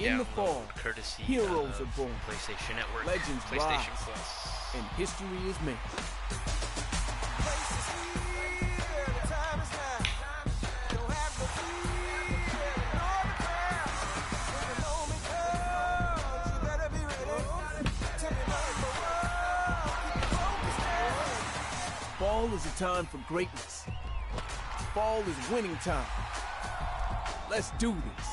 In the download fall, courtesy heroes of are born, PlayStation Network, legends PlayStation rise, Plus. and history is made. Fall is a time for greatness. Fall is winning time. Let's do this.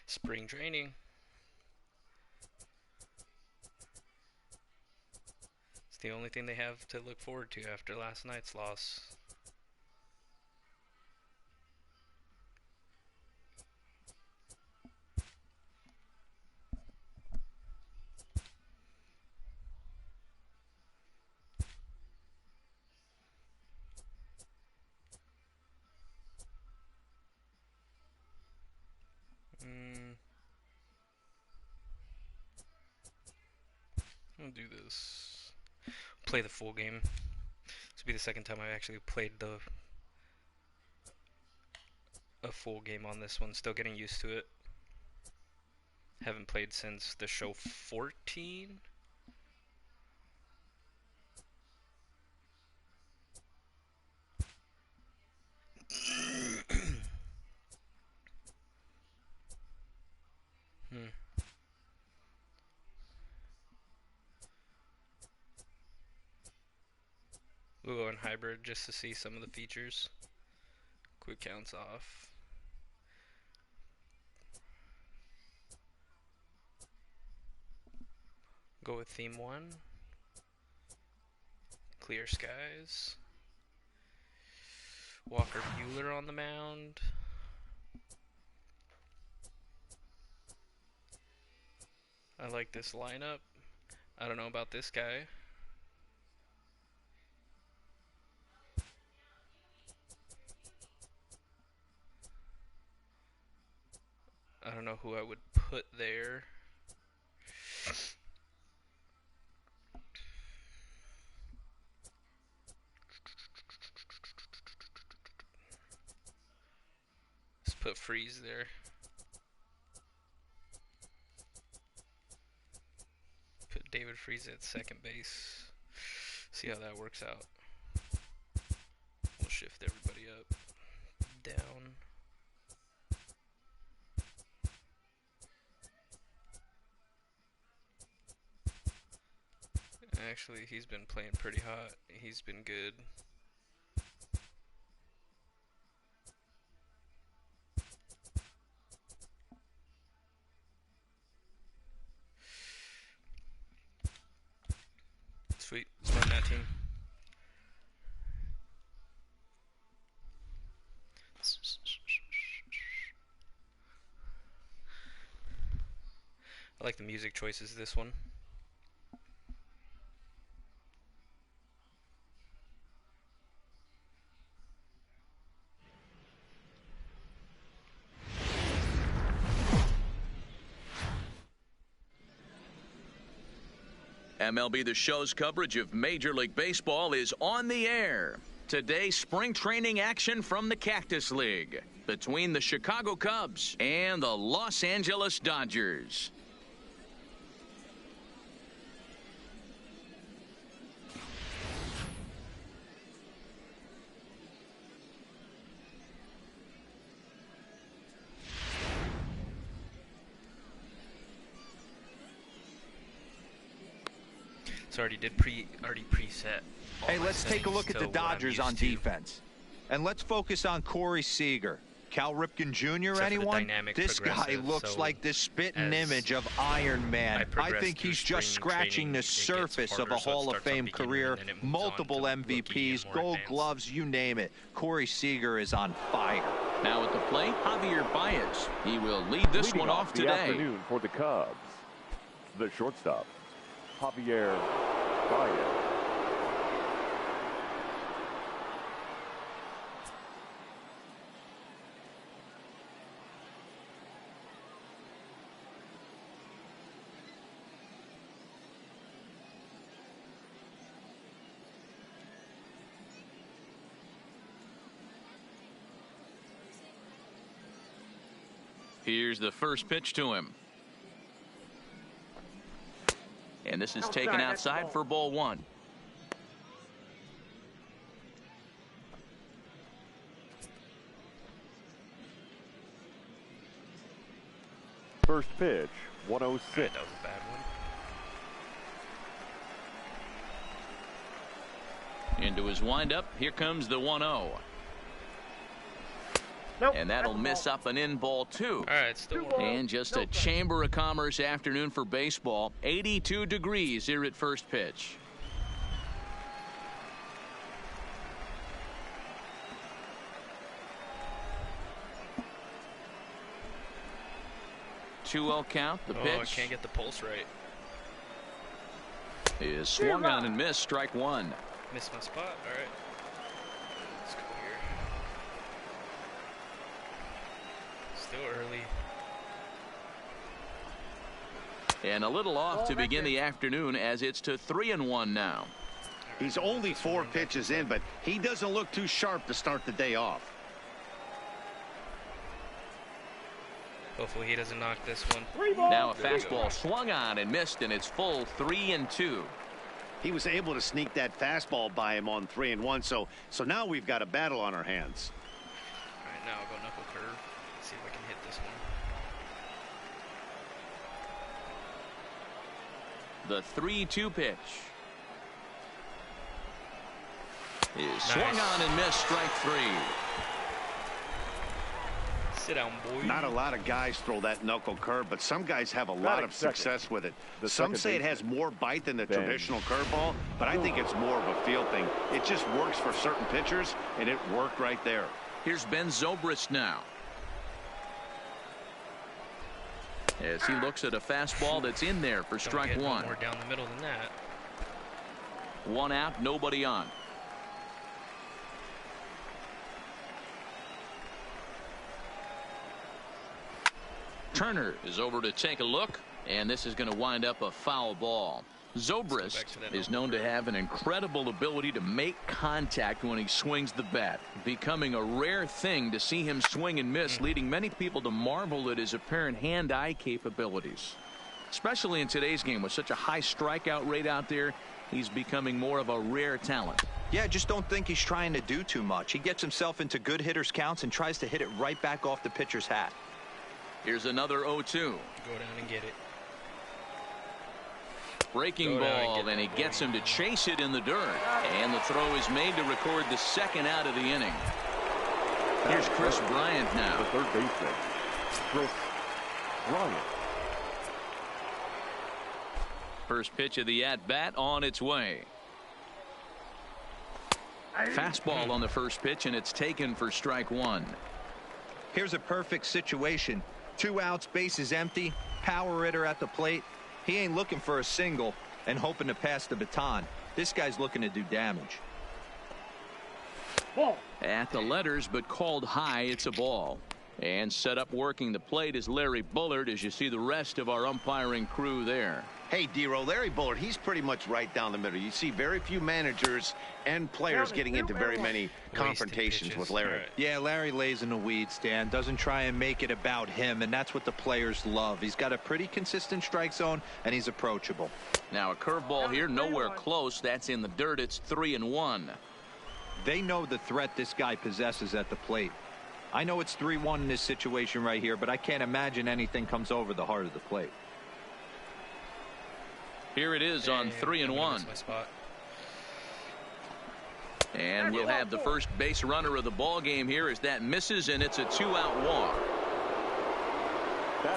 Spring training. It's the only thing they have to look forward to after last night's loss. I'll do this. Play the full game. This will be the second time I've actually played a full game on this one. Still getting used to it. Haven't played since the show 14. We'll go in hybrid just to see some of the features. Quick counts off. Go with theme 1. Clear skies. Walker Buehler on the mound. I like this lineup. I don't know about this guy. I don't know who I would put there. Let's put Freeze there. Put David Freeze at second base. See how that works out. We'll shift everybody up. Down. Actually, he's been playing pretty hot. He's been good. Sweet. Let's run that team. I like the music choices this one. MLB The Show's coverage of Major League Baseball is on the air. Today, spring training action from the Cactus League between the Chicago Cubs and the Los Angeles Dodgers. It's already preset. Hey, let's take a look at the Dodgers on defense. And let's focus on Corey Seager. Cal Ripken Jr., anyone? This guy looks like the spitting image of Iron Man. I think he's just scratching the surface of a Hall of Fame career. Multiple MVPs, Gold Gloves, you name it. Corey Seager is on fire. Now at the plate, Javier Baez. He will lead this one off today. Afternoon for the Cubs. The shortstop, Javier Baez. Here's the first pitch to him. And this is taken outside for ball one. First pitch, 106. That was a bad one. Into his windup. Here comes the 1-0. Nope, and that'll miss up an in ball two. All right, still and just a Chamber of Commerce afternoon for baseball. 82 degrees here at first pitch. Two-0 count. The pitch. I can't get the pulse right. Is swung on and missed. Strike one. Missed my spot. All right. Let's go here. Still early. And a little off to begin the afternoon as it's to 3-1 now. He's only 4 pitches in, but he doesn't look too sharp to start the day off. Hopefully he doesn't knock this one. Now a fastball swung on and missed, and it's full 3-2. He was able to sneak that fastball by him on 3-1, so now we've got a battle on our hands. All right, now I'll go knuckle curve. See if I can hit this one. The 3-2 pitch is swung on and missed. Strike three. Sit down, boy. Not a lot of guys throw that knuckle curve, but some guys have a lot of success with it. Some say it has more bite than the traditional curveball, but I think it's more of a feel thing. It just works for certain pitchers, and it worked right there. Here's Ben Zobrist now, as he looks at a fastball that's in there for strike one. More down the middle than that. One out, nobody on. Turner is over to take a look, and this is going to wind up a foul ball. Zobrist is known to have an incredible ability to make contact when he swings the bat, becoming a rare thing to see him swing and miss, leading many people to marvel at his apparent hand-eye capabilities. Especially in today's game with such a high strikeout rate out there, he's becoming more of a rare talent. Yeah, just don't think he's trying to do too much. He gets himself into good hitters' counts and tries to hit it right back off the pitcher's hat. Here's another 0-2. Go down and get it. Breaking ball, and he gets him to chase it in the dirt. And the throw is made to record the second out of the inning. Here's Chris Bryant now. The third baseman, Chris Bryant. First pitch of the at-bat on its way. Fastball on the first pitch, and it's taken for strike one. Here's a perfect situation. 2 outs, bases empty, power hitter at the plate. He ain't looking for a single and hoping to pass the baton. This guy's looking to do damage. At the letters, but called high. It's a ball. And set up working the plate is Larry Bullard, as you see the rest of our umpiring crew there. Hey, D-Row, Larry Bullard, he's pretty much right down the middle. You see very few managers and players getting into very many confrontations with Larry. Right. Yeah, Larry lays in the weeds, Dan. Doesn't try and make it about him, and that's what the players love. He's got a pretty consistent strike zone, and he's approachable. Now a curveball here, nowhere close. That's in the dirt. It's 3-1. They know the threat this guy possesses at the plate. I know it's 3-1 in this situation right here, but I can't imagine anything comes over the heart of the plate. Here it is on 3-1. And we'll have the first base runner of the ball game here as that misses, and it's a 2-out walk.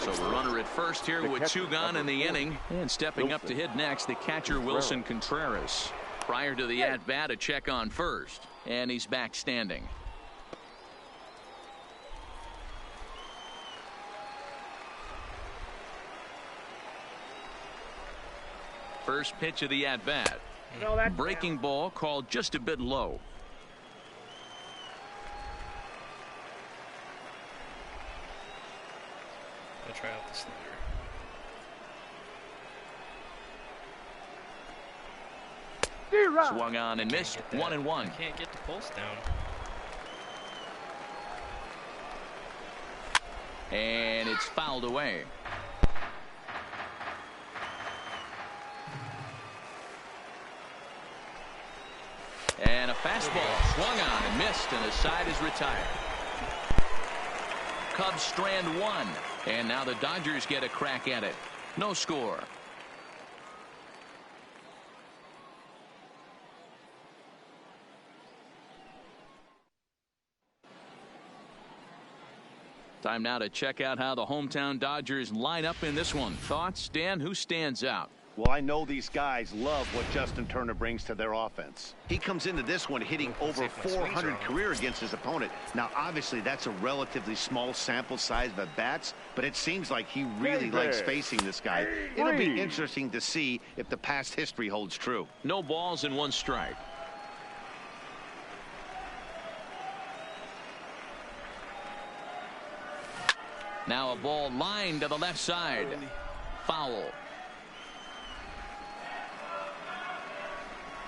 So the runner at first here with 2 gone in the inning, and stepping up to hit next, the catcher Wilson Contreras. Prior to the at-bat, a check on first, and he's back standing. First pitch of the at-bat. Breaking ball called just a bit low. I'll try out the slider. Swung on and missed. 1-1. I can't get the pulse down. And it's fouled away. And a fastball swung on and missed, and the side is retired. Cubs strand 1, and now the Dodgers get a crack at it. No score. Time now to check out how the hometown Dodgers line up in this one. Thoughts, Dan? Who stands out? Well, I know these guys love what Justin Turner brings to their offense. He comes into this one hitting over 400 career against his opponent. Now, obviously, that's a relatively small sample size of at-bats, but it seems like he really likes facing this guy. It'll be interesting to see if the past history holds true. No balls and 1 strike. Now a ball lined to the left side. Foul.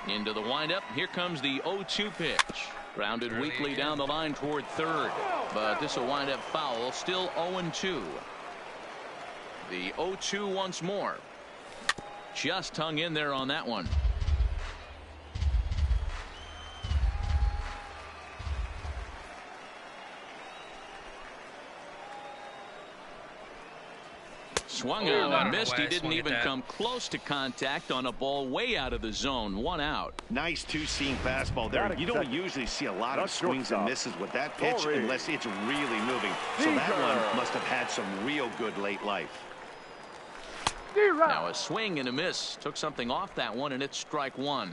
Into the windup. Here comes the 0-2 pitch. Grounded weakly down the line toward third. But this will wind up foul. Still 0-2. The 0-2 once more. Just hung in there on that one. Swung on and missed. He didn't even come close to contact on a ball way out of the zone. 1 out. Nice two-seam fastball there. You don't usually see a lot of swings and misses with that pitch unless it's really moving. So that one must have had some real good late life. Now a swing and a miss. Took something off that one, and it's strike 1.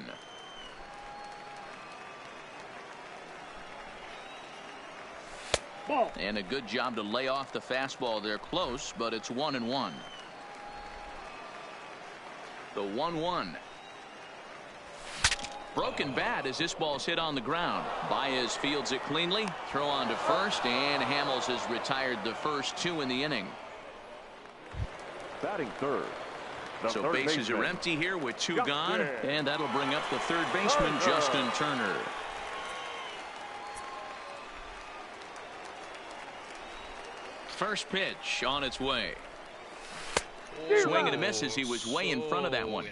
And a good job to lay off the fastball there. Close, but it's 1-1. The 1-1. Broken bat as this ball's hit on the ground. Baez fields it cleanly. Throw on to first, and Hamels has retired the first 2 in the inning. Batting third. So bases are empty here with 2 gone, and that'll bring up the third baseman, Justin Turner. First pitch on its way. Swing and a miss as he was way in front of that one.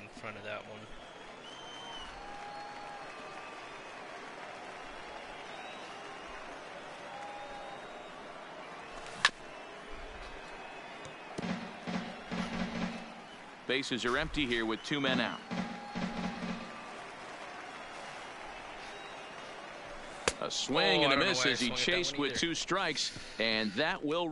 Bases are empty here with 2 men out. A swing and a miss as he chased with 2 strikes, and that will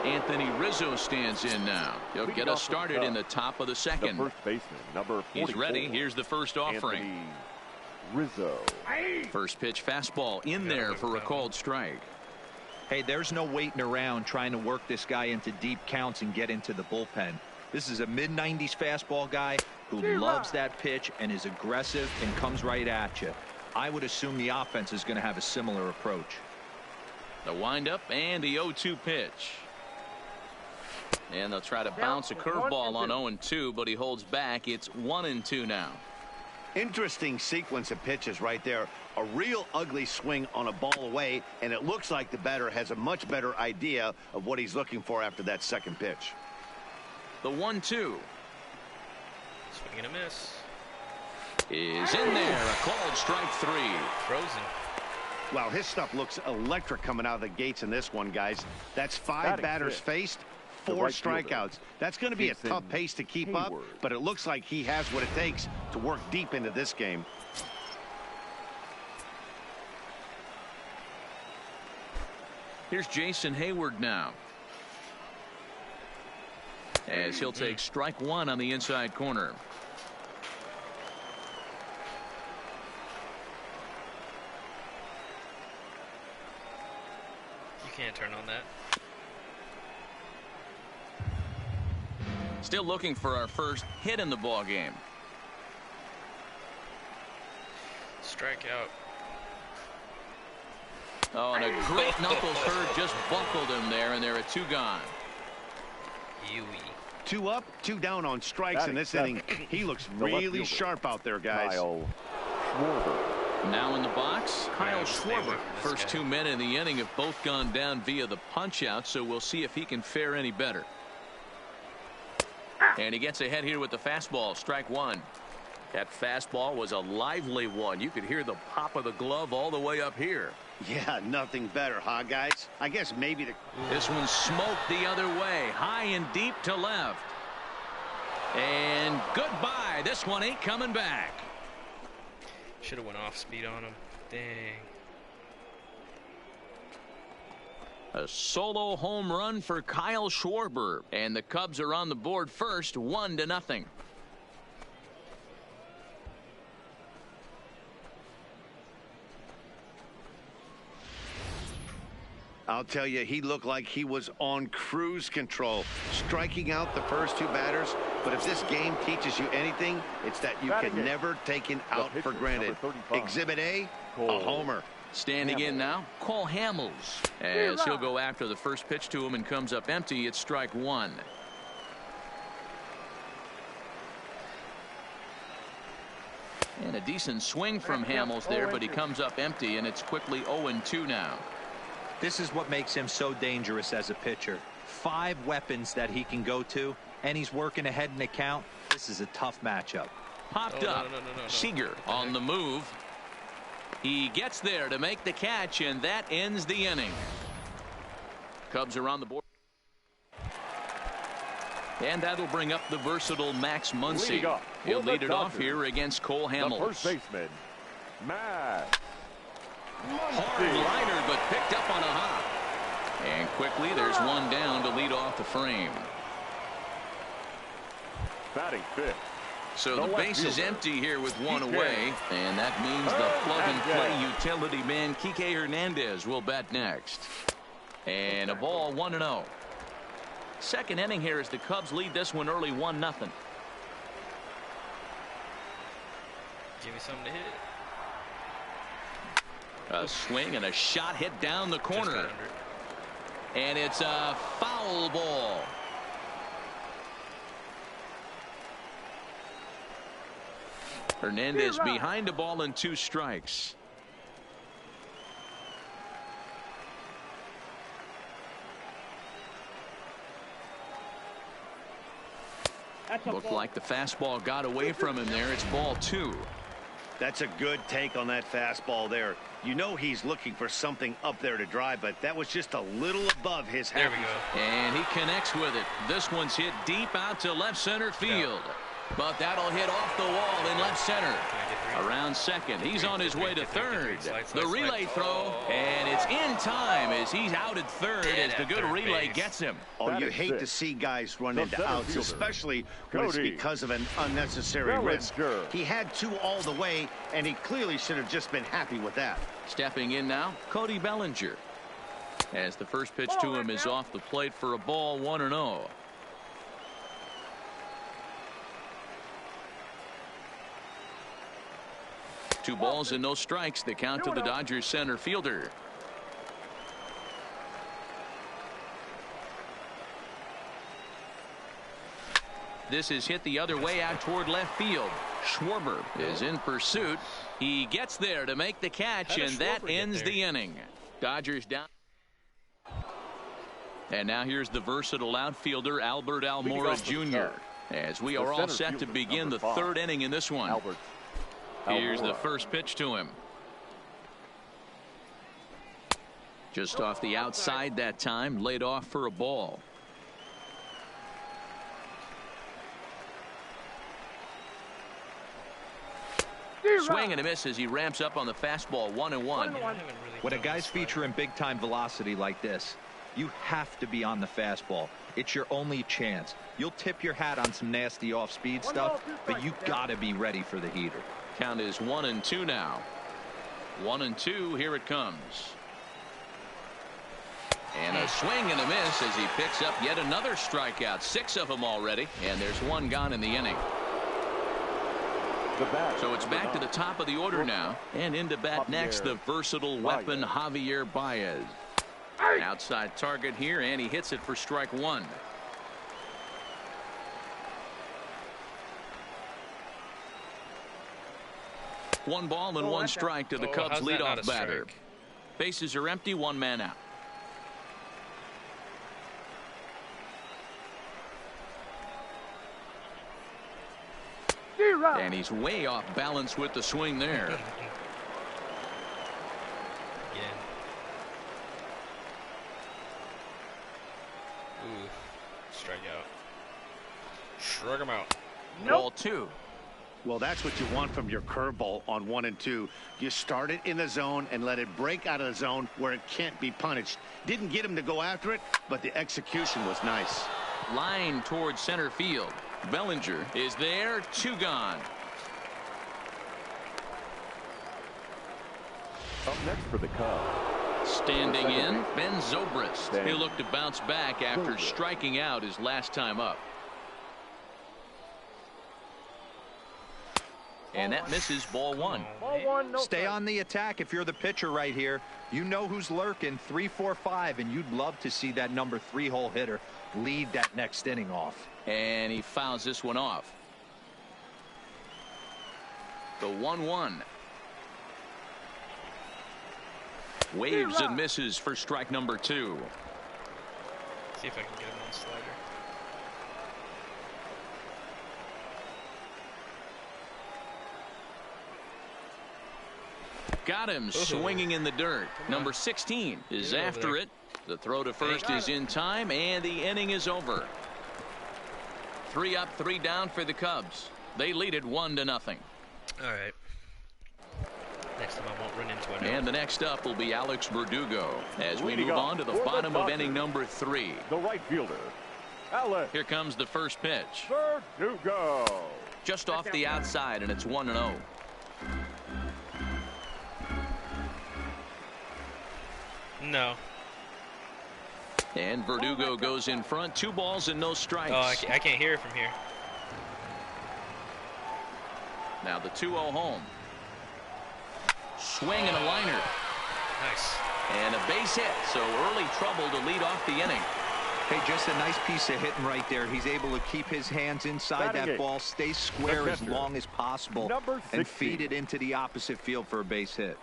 Anthony Rizzo stands in now. He'll get us started in the top of the second. The first baseman, number 44. He's ready. Here's the first offering. Anthony Rizzo. First pitch fastball in there for a called strike. Hey, there's no waiting around trying to work this guy into deep counts and get into the bullpen. This is a mid-90s fastball guy who loves that pitch and is aggressive and comes right at you. I would assume the offense is going to have a similar approach. The windup and the 0-2 pitch. And they'll try to bounce a curveball on 0-2, but he holds back. It's 1-2 now. Interesting sequence of pitches right there. A real ugly swing on a ball away, and it looks like the batter has a much better idea of what he's looking for after that second pitch. The 1-2. Swing and a miss. Is in there. A called strike 3. Frozen. Well, his stuff looks electric coming out of the gates in this one, guys. That's 5 batters faced, 4 strikeouts. That's going to be a tough pace to keep up, but it looks like he has what it takes to work deep into this game. Here's Jason Hayward now, as he'll take strike 1 on the inside corner. You can't turn on that. Still looking for our first hit in the ball game. Strikeout. Oh, and a great knuckle curve just buckled him there, and there are 2 gone. Yui. 2 up, 2 down on strikes in this inning. He looks really sharp out there, guys. Kyle Schwarber. Now in the box, Kyle Schwarber. First 2 men in the inning have both gone down via the punch-out, so we'll see if he can fare any better. And he gets ahead here with the fastball, strike 1. That fastball was a lively one. You could hear the pop of the glove all the way up here. Yeah, nothing better, huh, guys? I guess maybe This one smoked the other way, high and deep to left. And goodbye. This one ain't coming back. Should have went off speed on him. Dang. A solo home run for Kyle Schwarber, and the Cubs are on the board first, 1-0. I'll tell you, he looked like he was on cruise control, striking out the first 2 batters. But if this game teaches you anything, it's that you can never take it out for granted. Exhibit A, a homer. Standing in now, Cole Hamels, as he'll go after the first pitch to him and comes up empty. It's strike 1. And a decent swing from Hamels there, but he comes up empty, and it's quickly 0-2 now. This is what makes him so dangerous as a pitcher. 5 weapons that he can go to, and he's working ahead in the count. This is a tough matchup. Popped up. Seager on the move. He gets there to make the catch, and that ends the inning. Cubs are on the board. And that'll bring up the versatile Max Muncy. He'll lead it off here against Cole Hamels. The first baseman, Max. Hard liner, but picked up on a hop. And quickly, there's one down to lead off the frame. Batting 5th. So the base is empty here with 1 away, and that means the plug-and-play utility man Kike Hernandez will bat next. And a ball, 1-0. Second inning here as the Cubs lead this one early, 1-0. Give me something to hit. A swing and a shot hit down the corner. And it's a foul ball. Hernandez behind a ball and 2 strikes. Looked like the fastball got away from him there. It's ball 2. That's a good take on that fastball there. You know he's looking for something up there to drive, but that was just a little above his head. There we go. And he connects with it. This one's hit deep out to left center field. But that'll hit off the wall in left center. Around second. He's on his way to third. The relay throw, and it's in time as he's out at third as the good relay gets him. Oh, you hate to see guys run into outs, especially when it's because of an unnecessary risk. He had 2 all the way, and he clearly should have just been happy with that. Stepping in now, Cody Bellinger. As the first pitch to him is off the plate for a ball, 1-0. Two balls and no strikes. The count to the Dodgers center fielder. This is hit the other way out toward left field. Schwarber is in pursuit. He gets there to make the catch, and that ends the inning. Dodgers down. And now here's the versatile outfielder, Albert Almora Jr. As we are all set to begin the third inning in this one. Here's the first pitch to him. Just off the outside that time, laid off for a ball. Swing and a miss as he ramps up on the fastball. 1-1. When a guy's featuring big time velocity like this, you have to be on the fastball. It's your only chance. You'll tip your hat on some nasty off speed stuff, but you gotta be ready for the heater. Count is 1-2 now. 1-2. Here it comes. And a swing and a miss as he picks up yet another strikeout. 6 of them already, and there's 1 gone in the inning. So it's back to the top of the order now, and into bat next, the versatile weapon Javier Baez. Outside target here, and he hits it for strike 1. One ball and 1 strike to the Cubs leadoff batter. Bases are empty, 1 man out. And he's way off balance with the swing there. Again. Ooh, strikeout. Shrug him out. Ball 2. Well, that's what you want from your curveball on 1 and 2. You start it in the zone and let it break out of the zone where it can't be punished. Didn't get him to go after it, but the execution was nice. Line towards center field. Bellinger is there. 2 gone. Up next for the Cubs. Standing in, Ben Zobrist. He'll look to bounce back after striking out his last time up. And that misses ball 1. Stay on the attack if you're the pitcher right here. You know who's lurking. 3, 4, 5, and you'd love to see that number 3-hole hitter lead that next inning off. And he fouls this one off. The 1-1. Waves and misses for strike number 2. See if I can get him on slider. Got him swinging in the dirt. Number 16 is after it. The throw to first is in time, and the inning is over. 3 up, 3 down for the Cubs. They lead it 1-0. All right. Next time I won't run into it. And the next up will be Alex Verdugo as we move on to the bottom of inning number 3. The right fielder, Alex. Here comes the first pitch. Verdugo. Just off the outside, and it's 1-0. No. And Verdugo goes in front. 2 balls and no strikes. Oh, I can't hear it from here. Now the 2-0 home. Swing and a liner. Nice. And a base hit. So early trouble to lead off the inning. Hey, just a nice piece of hitting right there. He's able to keep his hands inside that ball, stay square as long as possible, and feed it into the opposite field for a base hit.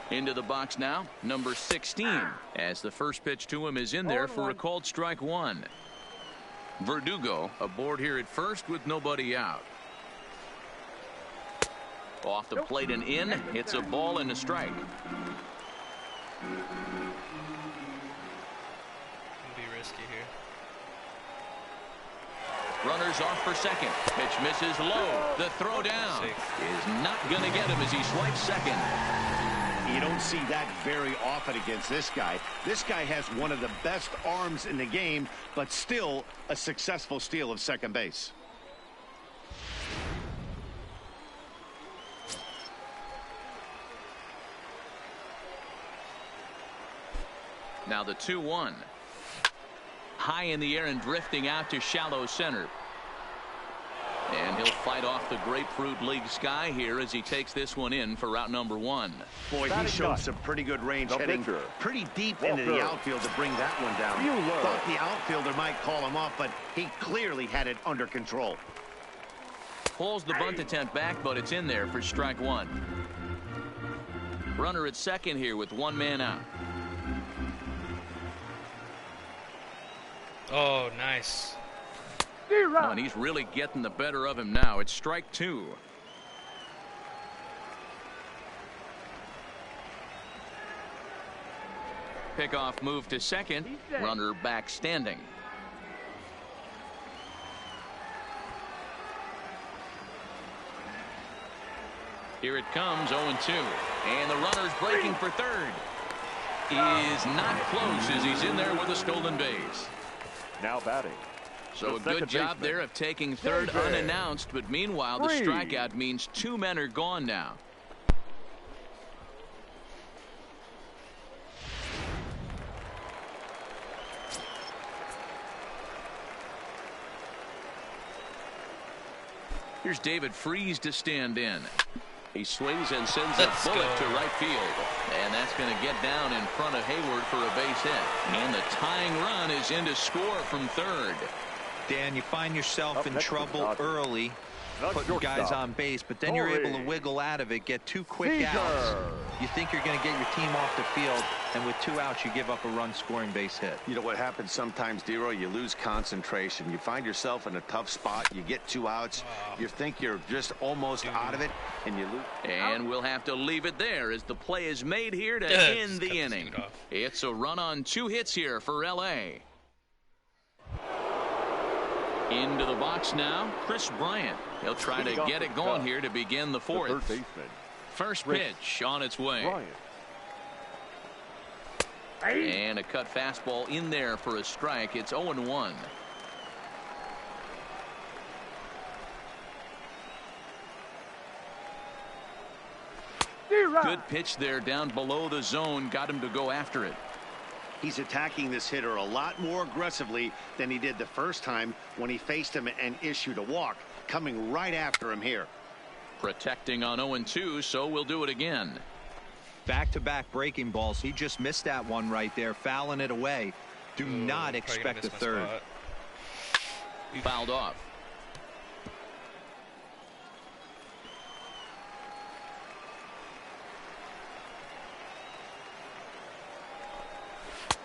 Into the box now, number 16, as the first pitch to him is in there for a called strike 1. Verdugo aboard here at first with nobody out. Off the plate and in. It's a ball and a strike. Can be risky here. Runners off for second. Pitch misses low. The throw down is not going to get him as he swipes second. You don't see that very often against this guy. This guy has one of the best arms in the game, but still a successful steal of second base. Now the 2-1. High in the air and drifting out to shallow center. And he'll fight off the Grapefruit League sky here as he takes this one in for route number 1. Boy, he showed some pretty good range, heading pretty deep into the outfield to bring that one down. Thought the outfielder might call him off, but he clearly had it under control. Pulls the bunt attempt back, but it's in there for strike 1. Runner at second here with 1 man out. Oh, nice. Oh, and he's really getting the better of him now. It's strike 2. Pickoff move to second. Runner back standing. Here it comes, 0-2. And the runner's breaking for third. Is not close as he's in there with a stolen base. Now batting. So a good job there of taking third unannounced, but meanwhile the strikeout means 2 men are gone now. Here's David Freese to stand in. He swings and sends a bullet to right field. And that's going to get down in front of Hayward for a base hit. And the tying run is in to score from third. Dan, you find yourself in trouble early, putting guys on base, but then you're able to wiggle out of it, get 2 quick outs. You think you're going to get your team off the field, and with 2 outs, you give up a run-scoring base hit. You know what happens sometimes, D-Roy? You lose concentration. You find yourself in a tough spot. You get 2 outs. You think you're just almost out of it, and you lose. And we'll have to leave it there as the play is made here to end the inning. It's a run on 2 hits here for L.A. Into the box now, Chris Bryant. He'll try to get it going here to begin the 4th. First pitch on its way. And a cut fastball in there for a strike. It's 0-1. Good pitch there down below the zone. Got him to go after it. He's attacking this hitter a lot more aggressively than he did the first time when he faced him and issued a walk. Coming right after him here. Protecting on 0-2, so we'll do it again. Back-to-back breaking balls. He just missed that one right there, fouling it away. Do not expect a third. Fouled off.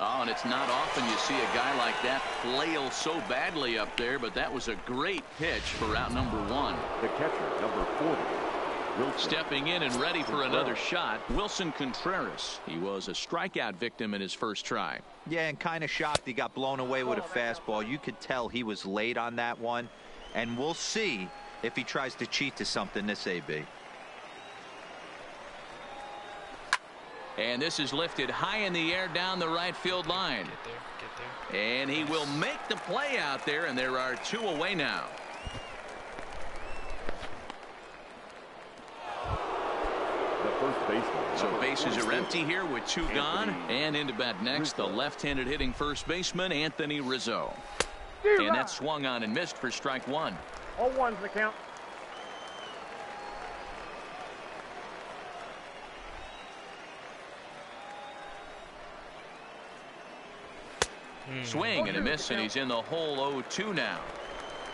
Oh, and it's not often you see a guy like that flail so badly up there, but that was a great pitch for route number 1. The catcher, number 40. Wilson. Stepping in and ready for another shot, Wilson Contreras. He was a strikeout victim in his first try. Yeah, and kind of shocked he got blown away with a fastball. You could tell he was late on that one, and we'll see if he tries to cheat to something this AB. And this is lifted high in the air down the right field line. Get there. And he will make the play out there, and there are 2 away now. The first baseman. So bases are empty here with 2 gone. And into bat next, the left-handed hitting first baseman, Anthony Rizzo. And that swung on and missed for strike 1. 0-1's the count. Swing and a miss, and he's in the hole 0-2 now.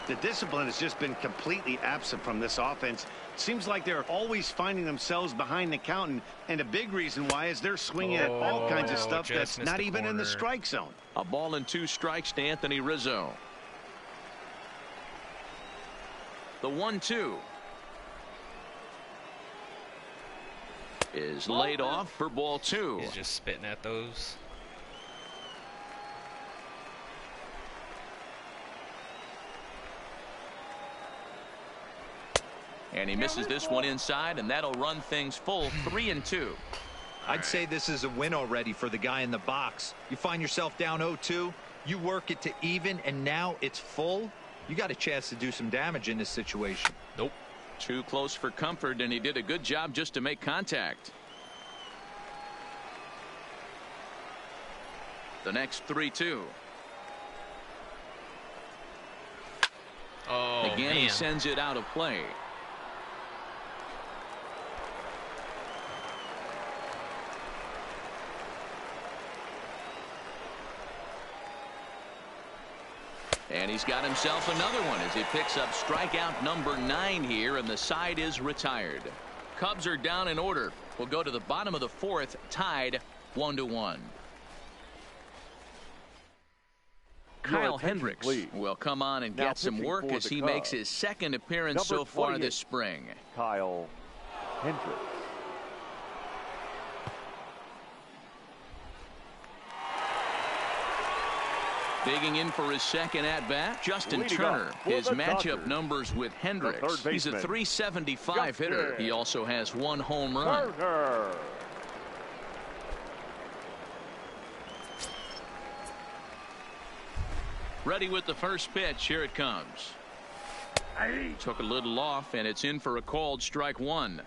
The discipline has just been completely absent from this offense. Seems like they're always finding themselves behind the count, and a big reason why is they're swinging at all kinds of stuff that's not even in the strike zone. A ball and 2 strikes to Anthony Rizzo. The 1-2 is laid off for ball 2. He's just spitting at those. And he misses this one inside, and that'll run things full 3-2. I'd say this is a win already for the guy in the box. You find yourself down 0-2, you work it to even, and now it's full. You got a chance to do some damage in this situation. Nope. Too close for comfort, and he did a good job just to make contact. The next 3-2. Oh, again, he sends it out of play. And he's got himself another one as he picks up strikeout number 9 here, and the side is retired. Cubs are down in order. We'll go to the bottom of the 4th, tied 1-1. Kyle Hendricks will come on and get some work as he makes his 2nd appearance so far this spring. Kyle Hendricks. Digging in for his 2nd at-bat, Justin Turner. His matchup numbers with Hendricks. He's a .375 hitter. He also has 1 home run. Ready with the first pitch. Here it comes. Took a little off, and it's in for a called strike 1.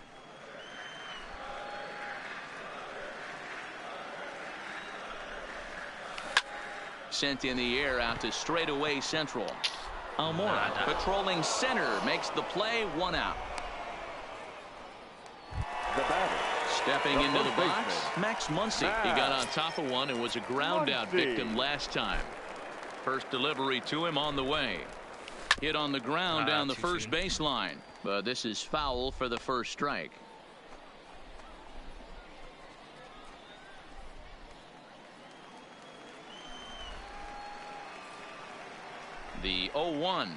Sent in the air out to straightaway central. Almora patrolling center makes the play, 1 out. The batter. Stepping into the box, Max Muncy. He got on top of one and was a ground out victim last time. First delivery to him on the way. Hit on the ground down the first baseline, but this is foul for the first strike. The 0-1.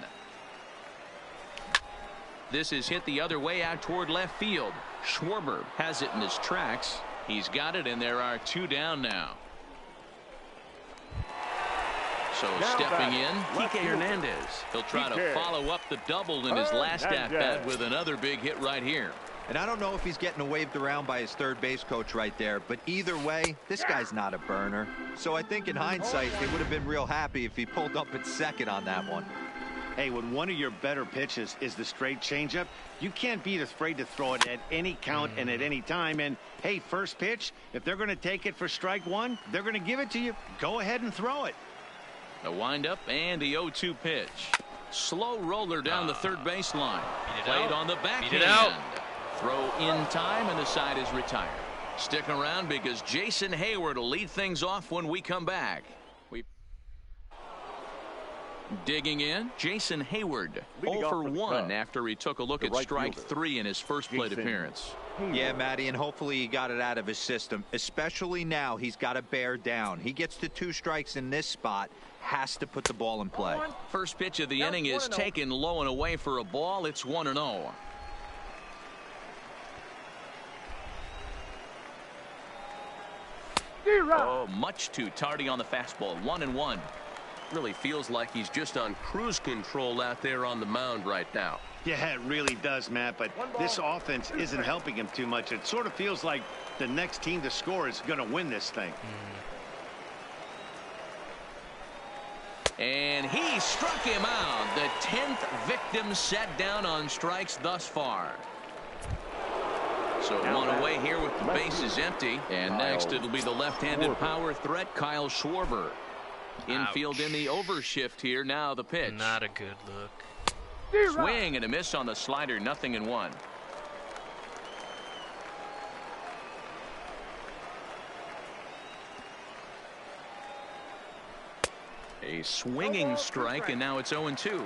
This is hit the other way out toward left field. Schwarber has it in his tracks. He's got it, and there are 2 down now. So stepping in, Kike Hernandez. He'll try to follow up the double in his last at-bat with another big hit right here. And I don't know if he's getting waved around by his third base coach right there, but either way, this guy's not a burner. So I think in hindsight, they would have been real happy if he pulled up at second on that one. Hey, when one of your better pitches is the straight changeup, you can't be afraid to throw it at any count and at any time. And hey, first pitch, if they're going to take it for strike 1, they're going to give it to you. Go ahead and throw it. The windup and the 0-2 pitch. Slow roller down the third baseline. Played on the backhand. Throw in time, and the side is retired. Stick around because Jason Hayward will lead things off when we come back. Digging in, Jason Hayward. 0 for 1 after he took a look at strike 3 in his first plate appearance. Yeah, Matty, and hopefully he got it out of his system, especially now he's got to bear down. He gets to 2 strikes in this spot, has to put the ball in play. First pitch of the inning is taken low and away for a ball. It's 1-0. Oh, much too tardy on the fastball. 1-1. Really feels like he's just on cruise control out there on the mound right now. Yeah, it really does, Matt, but this offense isn't helping him too much. It sort of feels like the next team to score is going to win this thing. And he struck him out. The 10th victim set down on strikes thus far. So 1 away here with the bases empty. And next it'll be the left-handed power threat, Kyle Schwarber. Infield in the overshift here. Now the pitch. Not a good look. Swing and a miss on the slider. 0-1. A swinging strike, and now it's 0-2.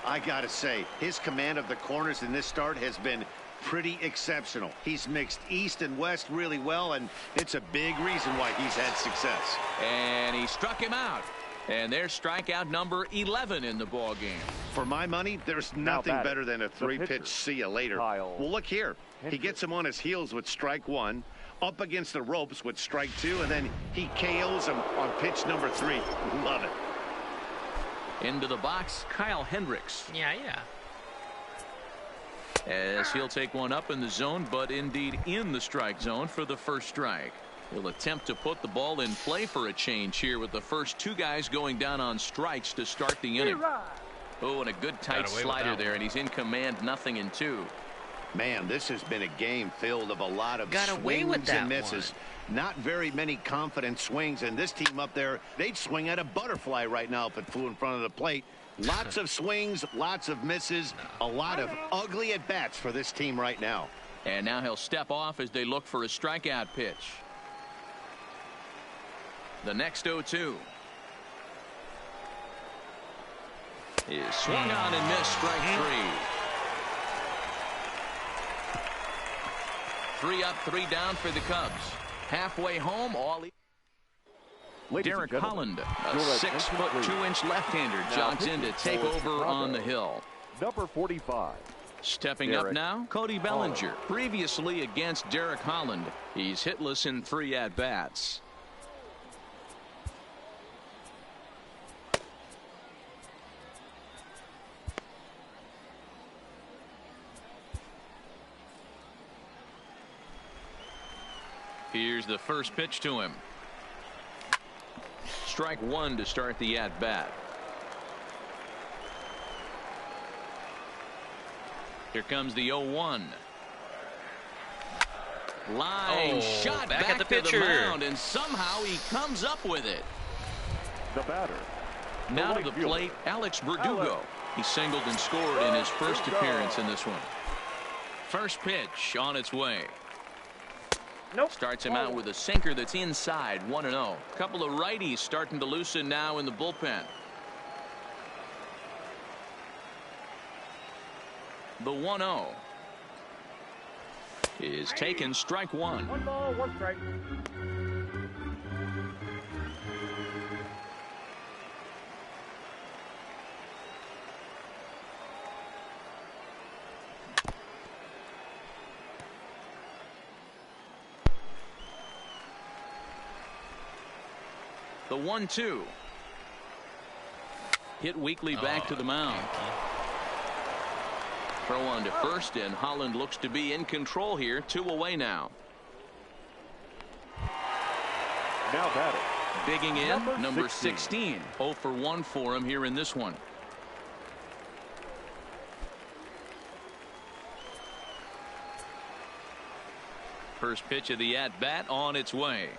I gotta say, his command of the corners in this start has been pretty exceptional. He's mixed east and west really well, and it's a big reason why he's had success. And he struck him out. And there's strikeout number 11 in the ball game. For my money, there's nothing better than a 3-pitch see you later. Well, look here. He gets him on his heels with strike 1, up against the ropes with strike 2, and then he KOs him on pitch number 3. Love it. Into the box, Kyle Hendricks. Yeah. As he'll take one up in the zone, but indeed in the strike zone for the first strike. He'll attempt to put the ball in play for a change here with the first 2 guys going down on strikes to start the inning. Oh, and a good tight slider there, and he's in command. 0-2. Man, this has been a game filled of a lot of swings and misses. Not very many confident swings, and this team up there, they'd swing at a butterfly right now if it flew in front of the plate. Lots of swings, lots of misses, a lot of ugly at-bats for this team right now. And now he'll step off as they look for a strikeout pitch. The next 0-2 is swung on and missed, strike 3. 3 up, 3 down for the Cubs. Halfway home, Derek Holland, a 6-foot 2-inch left-hander, jogs in to take over on the hill. Number 45. Stepping up now, Cody Bellinger. Previously against Derek Holland, he's hitless in 3 at-bats. Here's the first pitch to him. Strike 1 to start the at-bat. Here comes the 0-1. Line shot back at the pitcher. To the mound, and somehow he comes up with it. The batter. Now to the plate, Alex Verdugo. He singled and scored in his first appearance in this one. First pitch on its way. Starts him out with a sinker that's inside, 1-0. Couple of righties starting to loosen now in the bullpen. The 1-0 is taken, strike 1. 1 ball, 1 strike. The 1-2 hit weakly back to the mound. Throw on to first, and Holland looks to be in control here. 2 away now. Now batting. Digging in, number 16. 0 for 1 for him here in this one. First pitch of the at-bat on its way.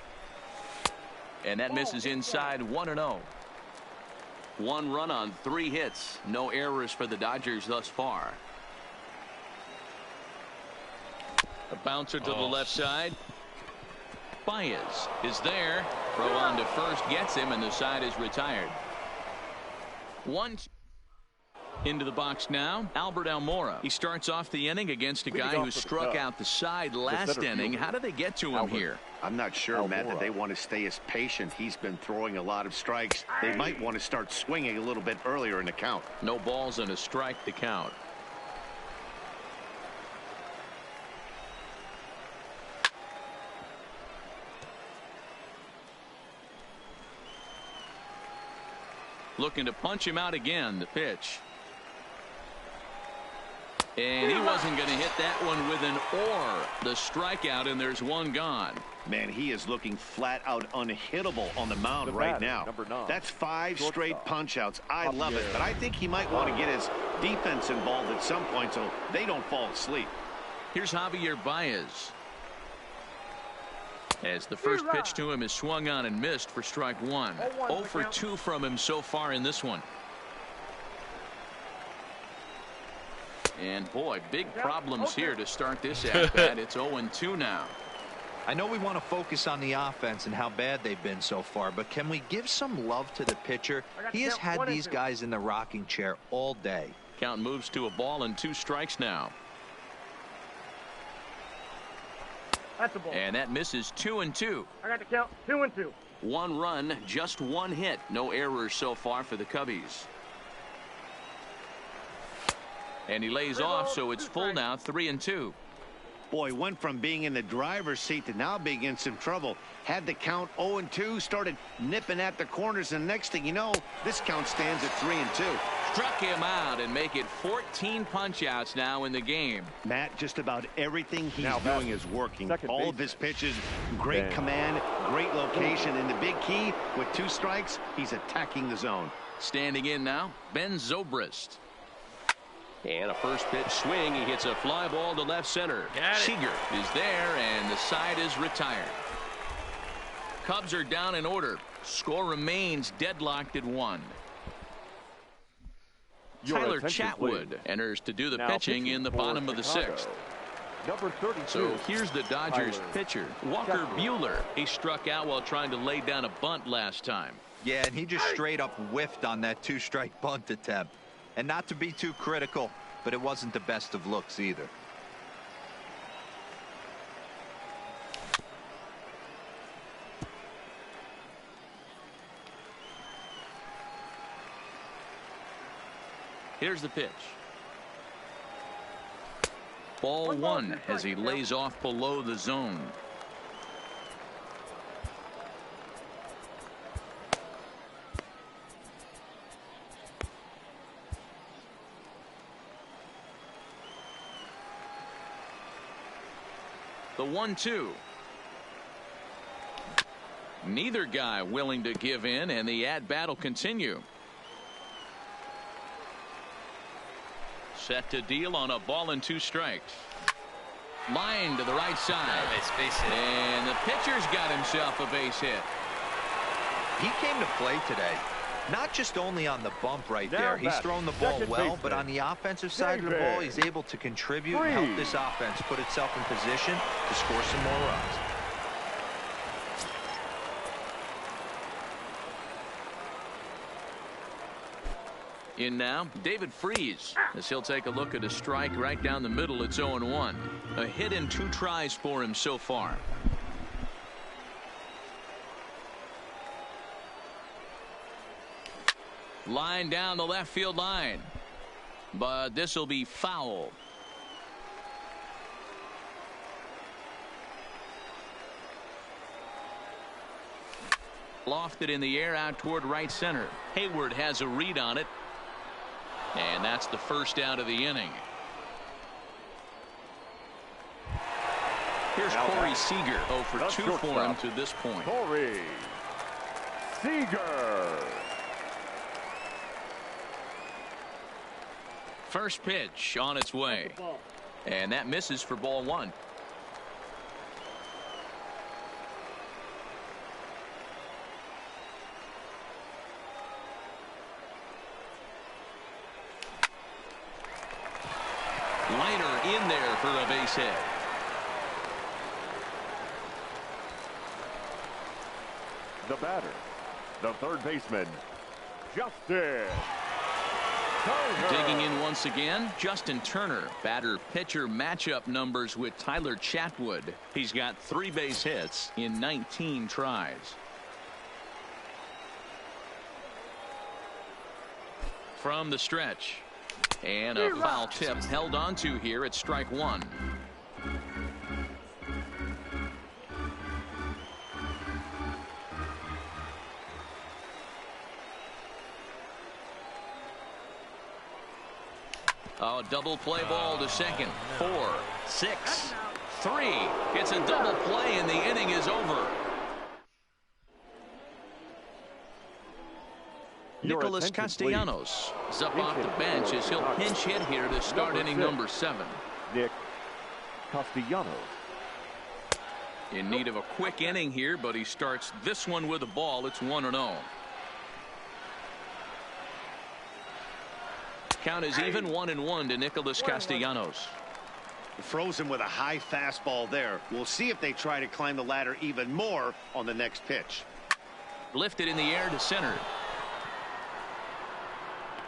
And that misses inside, 1-0. 1 run on 3 hits. No errors for the Dodgers thus far. A bouncer to the left side. Baez is there. Throw on to first, gets him, and the side is retired. 1 into the box now, Albert Almora. He starts off the inning against a guy who struck out the side last inning. How did they get to him here? I'm not sure, Matt, that they want to stay as patient. He's been throwing a lot of strikes. They might want to start swinging a little bit earlier in the count. No balls and a strike to count. Looking to punch him out again, the pitch. And he wasn't going to hit that one with an or. The strikeout, and there's 1 gone. Man, he is looking flat out unhittable on the mound right now. That's 5 straight punch-outs. I love it, but I think he might want to get his defense involved at some point so they don't fall asleep. Here's Javier Baez. As the first pitch to him is swung on and missed for strike 1. 0 for 2 from him so far in this one. And boy, big problems here to start this at-bat. It's 0-2 now. I know we want to focus on the offense and how bad they've been so far, but can we give some love to the pitcher? He has had these guys in the rocking chair all day. Count moves to a ball and 2 strikes now. That's a ball. And that misses, 2-2. I got the count, 2-2. 1 run, just 1 hit. No errors so far for the Cubbies. And he lays off, so it's full now, 3-2. Boy, went from being in the driver's seat to now being in some trouble. Had the count 0-2, started nipping at the corners, and next thing you know, this count stands at 3-2. Struck him out and make it 14 punch-outs now in the game. Matt, just about everything he's doing is working. All of his pitches, great command, great location, and the big key, with 2 strikes, he's attacking the zone. Standing in now, Ben Zobrist. And a first pitch swing. He hits a fly ball to left center. Seager is there, and the side is retired. Cubs are down in order. Score remains deadlocked at 1. Tyler Chatwood enters to do the pitching in the bottom of the 6th. Number 32. So here's the Dodgers pitcher, Walker Buehler. He struck out while trying to lay down a bunt last time. Yeah, and he just straight up whiffed on that 2-strike bunt attempt. And not to be too critical, but it wasn't the best of looks either. Here's the pitch. Ball 1 as he lays off below the zone. The 1-2. Neither guy willing to give in, and the at-bat will continue. Set to deal on a ball and 2 strikes. Line to the right side. Nice base hit. And the pitcher's got himself a base hit. He came to play today. Not just only on the bump right there. He's thrown the ball well, but on the offensive side of the ball, he's able to contribute and help this offense put itself in position to score some more runs. In now, David Freese, as he'll take a look at a strike right down the middle. It's 0-1. A hit in 2 tries for him so far. Line down the left field line, but this will be foul. Lofted in the air out toward right center. Hayward has a read on it, and that's the first out of the inning. Here's Corey Seager, 0 for 2 for him to this point. Corey Seager. First pitch on its way, and that misses for ball 1. Liner in there for a base hit. The batter, the third baseman, Justin Turner. Digging in once again, Justin Turner. Batter-pitcher matchup numbers with Tyler Chatwood. He's got 3 base hits in 19 tries. From the stretch. And a foul tip held on to here at strike 1. Oh, double play ball to second. 4, 6, 3. It's a double play and the inning is over. Nicholas Castellanos is up off the bench as he'll pinch hit here to start inning number 7. Nick Castellanos. In need of a quick inning here, but he starts this one with a ball. It's 1-0. Count is even, 1-1 to Nicholas Castellanos. Frozen with a high fastball there. We'll see if they try to climb the ladder even more on the next pitch. Lifted in the air to center.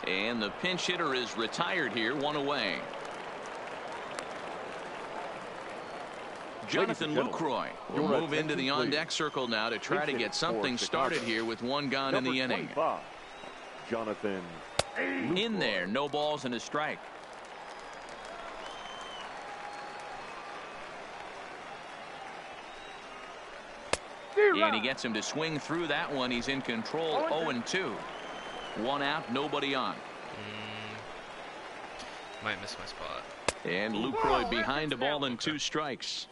And the pinch hitter is retired here, 1 away. Jonathan Lucroy will move into the on-deck circle now to try to get something started here with 1 gone in the inning. Jonathan in there, no balls and a strike. And he gets him to swing through that one. He's in control. 0-2. 1 out, nobody on. Might miss my spot. And Lucroy behind a ball and 2 strikes.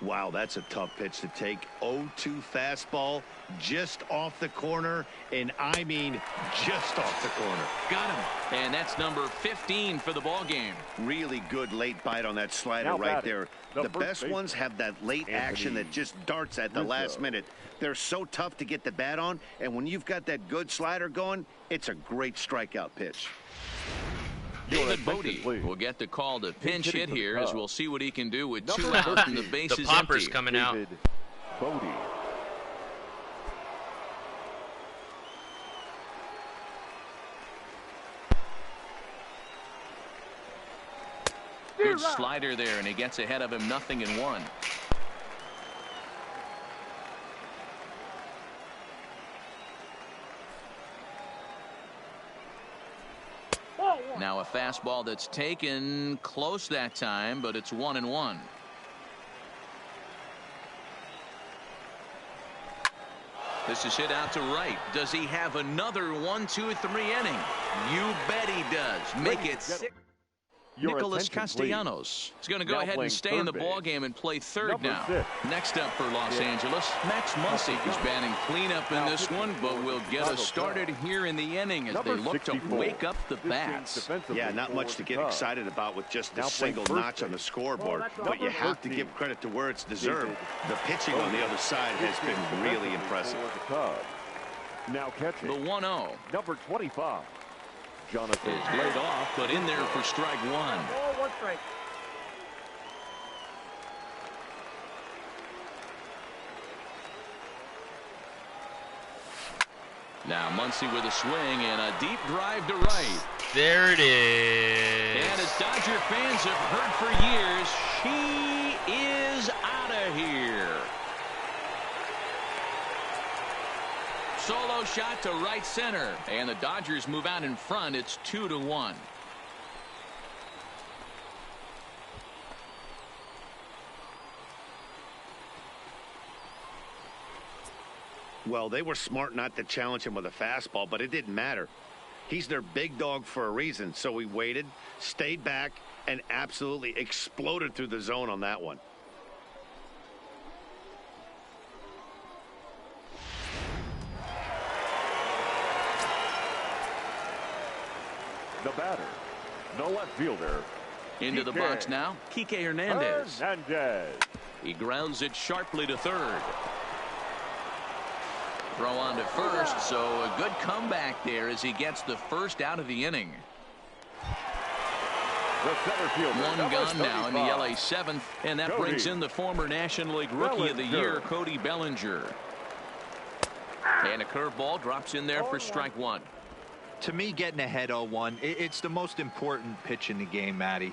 Wow, that's a tough pitch to take. 0-2 fastball just off the corner, and I mean just off the corner. Got him. And that's number 15 for the ball game. Really good late bite on that slider right there. The best ones have that late action that just darts at the last minute. They're so tough to get the bat on, and when you've got that good slider going, it's a great strikeout pitch. David Bodie will get the call to pinch hit here, as we'll see what he can do with 2 out and the bases the popper's empty. Coming out. Bodie. Good slider there, and he gets ahead of him 0-1. Now a fastball that's taken close that time, but it's 1-1. This is hit out to right. Does he have another 1, 2, 3 inning? You bet he does. Make it 6. Nicholas Castellanos is going to go ahead and stay in the ball game and play third now. Next up for Los Angeles, Max Muncy is batting cleanup in this one, but will get us started here in the inning as they look to wake up the bats. Yeah, not much to get excited about with just a single notch on the scoreboard, but you have to give credit to where it's deserved. The pitching on the other side has been really impressive. Now catching the 1-0. number 25. Jonathan is laid off, but in there for strike 1. Oh, 1 strike. Now Muncy with a swing and a deep drive to right. There it is. And as Dodger fans have heard for years, she is out of here. Solo shot to right center, and the Dodgers move out in front. It's 2-1. Well, they were smart not to challenge him with a fastball, but it didn't matter. He's their big dog for a reason, so he waited, stayed back, and absolutely exploded through the zone on that one. The batter, the left fielder. Into the box now, Kike Hernandez. He grounds it sharply to third. Throw on to first, so a good comeback there as he gets the first out of the inning. The center fielder, one gone now in the LA 7th, and that brings in the former National League Rookie of the Year, Cody Bellinger. And a curveball drops in there for strike 1. To me, getting ahead 0-1, it's the most important pitch in the game, Matty.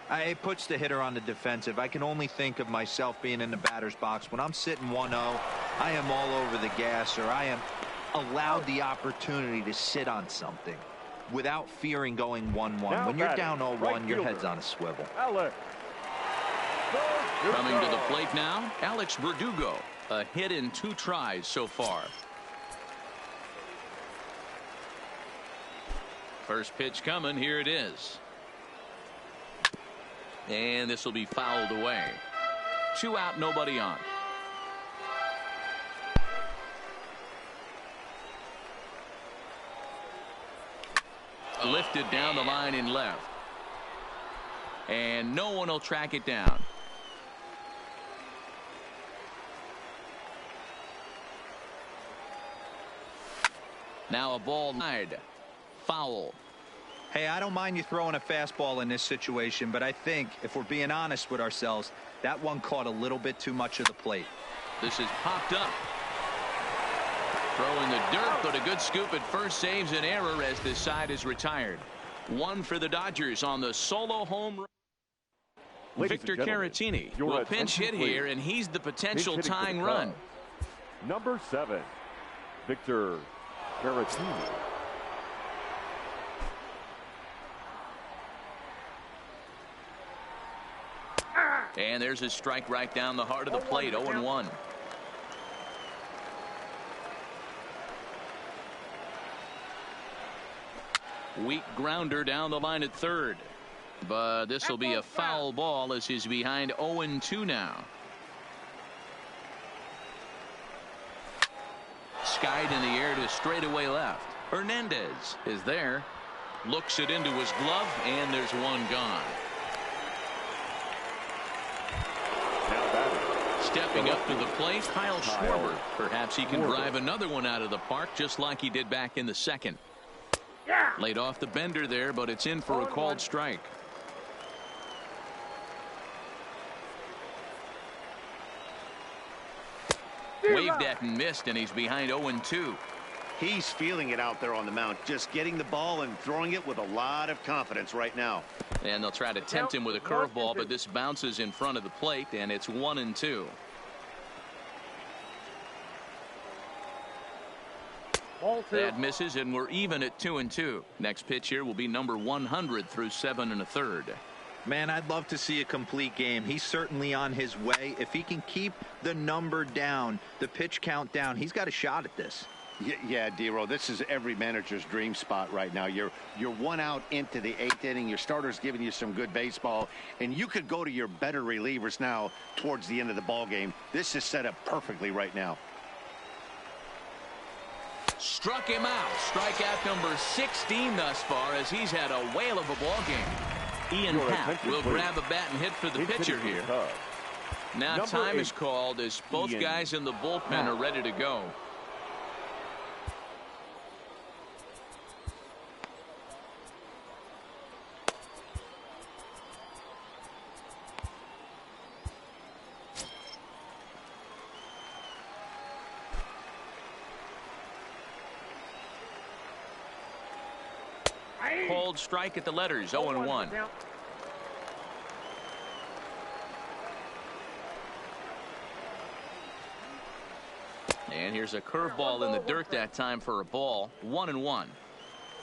It puts the hitter on the defensive. I can only think of myself being in the batter's box. When I'm sitting 1-0, I am all over the gas, or I am allowed the opportunity to sit on something without fearing going 1-1. When you're down 0-1, your head's on a swivel. Coming to the plate now, Alex Verdugo. A hit in 2 tries so far. First pitch coming. Here it is. And this will be fouled away. 2 out, nobody on. Lifted down the line in left. And no one will track it down. Now a ball wide. Foul. Hey, I don't mind you throwing a fastball in this situation, but I think if we're being honest with ourselves, that one caught a little bit too much of the plate. This is popped up. Throwing the dirt, but a good scoop at first saves an error as this side is retired. 1 for the Dodgers on the solo home run. Victor Caratini will pinch hit here, and he's the potential tying run. Number 7, Victor Caratini. And there's a strike right down the heart of the plate. 0-1. Weak grounder down the line at third. But this will be a foul ball as he's behind 0-2 now. skied in the air to straightaway left. Hernandez is there. Looks it into his glove, and there's one gone. Stepping up to the plate, Kyle Schwarber. Perhaps he can drive another one out of the park just like he did back in the second. Laid off the bender there, but it's in for a called strike. Waved at and missed, and he's behind 0-2. He's feeling it out there on the mound, just getting the ball and throwing it with a lot of confidence right now. And they'll try to tempt him with a curveball, but this bounces in front of the plate, and it's 1-2. That misses, and we're even at 2-2. Next pitch here will be number 100 through 7 1/3. Man, I'd love to see a complete game. He's certainly on his way. If he can keep the number down, the pitch count down, he's got a shot at this. Yeah, D-Row, this is every manager's dream spot right now. You're 1 out into the 8th inning. Your starter's giving you some good baseball, and you could go to your better relievers now towards the end of the ball game. This is set up perfectly right now. Struck him out. Strikeout number 16 thus far, as he's had a whale of a ball game. Ian Happ will grab a bat and hit for the pitcher here. Now time is called as both guys in the bullpen are ready to go. Called strike at the letters, 0-1. And here's a curveball in the dirt that time for a ball, 1-1.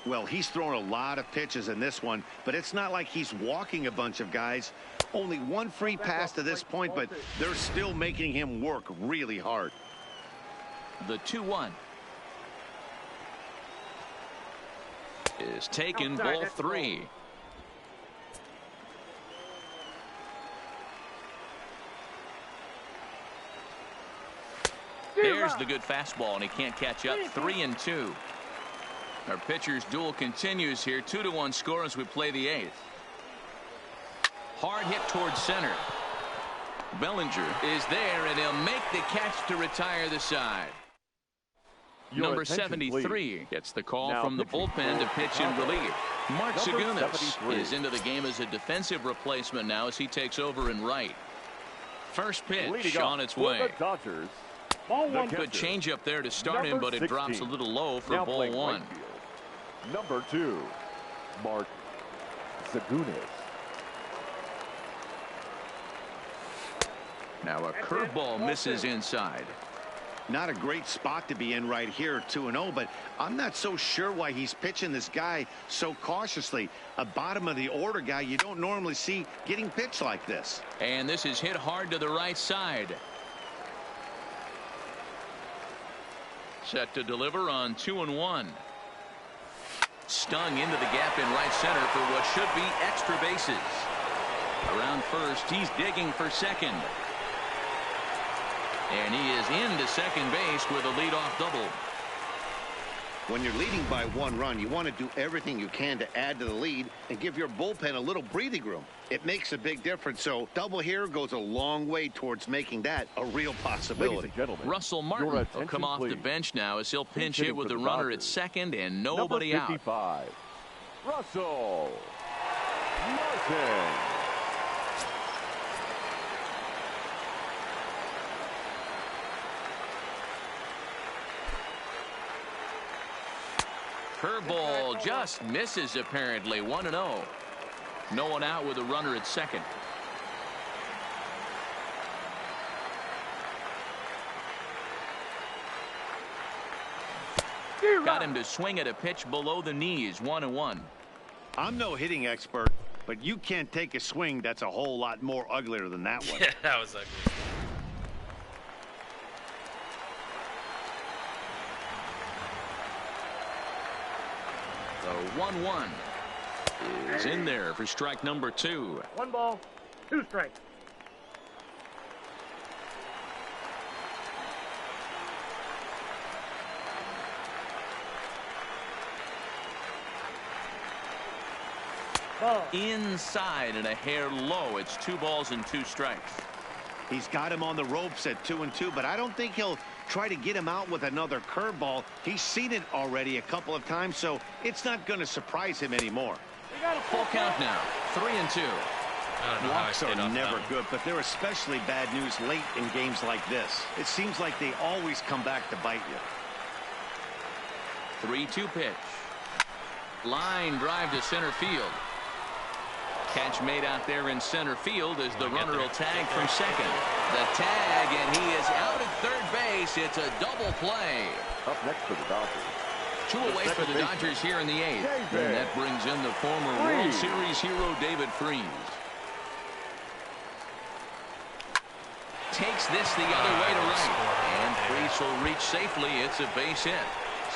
Well, he's thrown a lot of pitches in this one, but it's not like he's walking a bunch of guys. Only one free pass to this point, but they're still making him work really hard. The 2-1 is taken, ball 3. There's the good fastball, and he can't catch up. 3-2. Our pitcher's duel continues here. 2-1 score as we play the 8th. Hard hit towards center. Bellinger is there, and he'll make the catch to retire the side. Number 73 gets the call from the bullpen to pitch in relief. Mark Zagunis is into the game as a defensive replacement now as he takes over in right. First pitch on its way. Good change up there to start him, but it drops a little low for ball 1. Number 2, Mark Zagunis. Now a curveball misses inside. Not a great spot to be in right here, 2-0, but I'm not so sure why he's pitching this guy so cautiously. A bottom of the order guy you don't normally see getting pitched like this. And this is hit hard to the right side. Set to deliver on 2-1. Stung into the gap in right center for what should be extra bases. Around first, he's digging for second. And he is into second base with a leadoff double. When you're leading by 1 run, you want to do everything you can to add to the lead and give your bullpen a little breathing room. It makes a big difference, so double here goes a long way towards making that a real possibility. Russell Martin will come off the bench now as he'll pinch hit with the runner at second and nobody out. Russell Martin. Curveball just misses apparently. 1-0. No one out with a runner at second. Got him to swing at a pitch below the knees. 1-1. I'm no hitting expert, but you can't take a swing that's a whole lot more uglier than that one. Yeah, that was ugly. The 1-1 is in there for strike number 2. 1 ball, 2 strikes. inside and a hair low. It's 2 balls and 2 strikes. He's got him on the ropes at 2-2, but I don't think he'll try to get him out with another curveball. He's seen it already a couple of times, so it's not going to surprise him anymore. Full count now, 3-2. Walks are never good, but they're especially bad news late in games like this. It seems like they always come back to bite you. 3-2 pitch. Line drive to center field. Catch made out there in center field as the runner will tag from second. The tag, and he is out at third base. It's a double play. Up next for the Dodgers. 2 away for the Dodgers here in the 8th. And that brings in the former World Series hero David Freese. Takes this the other way to right. And Freese will reach safely. It's a base hit.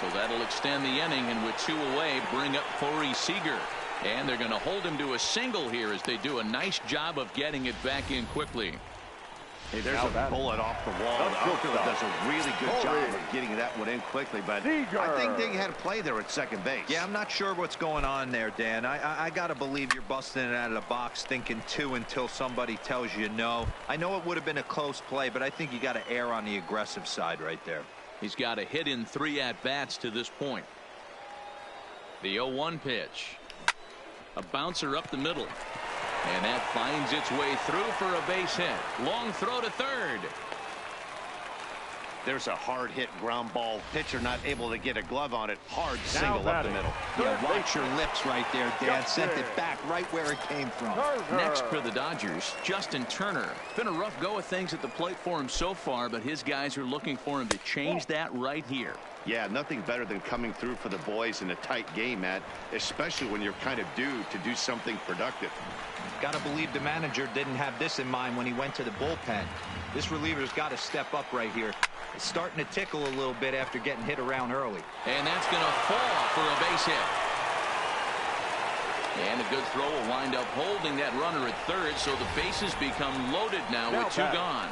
So that'll extend the inning, and with 2 away, bring up Corey Seager. And they're going to hold him to a single here as they do a nice job of getting it back in quickly. Hey, there's a bullet off the wall. The outfield does a really good job of getting that one in quickly, but I think they had a play there at second base. Yeah, I'm not sure what's going on there, Dan. I got to believe you're busting it out of the box thinking 2 until somebody tells you no. I know it would have been a close play, but I think you got to err on the aggressive side right there. He's got a hit in 3 at-bats to this point. The 0-1 pitch. A bouncer up the middle. And that finds its way through for a base hit. Long throw to third. There's a hard hit ground ball. Pitcher not able to get a glove on it. Hard single up the middle. Yeah, watch your lips right there, Dan. Sent it back right where it came from. Next for the Dodgers, Justin Turner. Been a rough go of things at the plate for him so far, but his guys are looking for him to change that right here. Yeah, nothing better than coming through for the boys in a tight game, Matt, especially when you're kind of due to do something productive. Got to believe the manager didn't have this in mind when he went to the bullpen. This reliever's got to step up right here. It's starting to tickle a little bit after getting hit around early. And that's going to fall for a base hit. And a good throw will wind up holding that runner at third, so the bases become loaded now with 2 gone.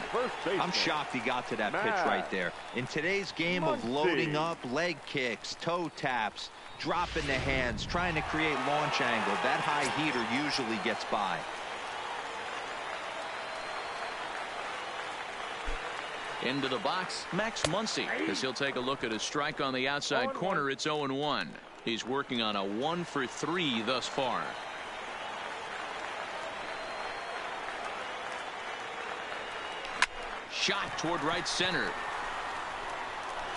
I'm shocked he got to that pitch right there. In today's game of loading up, leg kicks, toe taps, dropping the hands, trying to create launch angle, that high heater usually gets by. Into the box, Max Muncy, as he'll take a look at a strike on the outside corner. It's 0-1. He's working on a 1-for-3 thus far. Shot toward right center.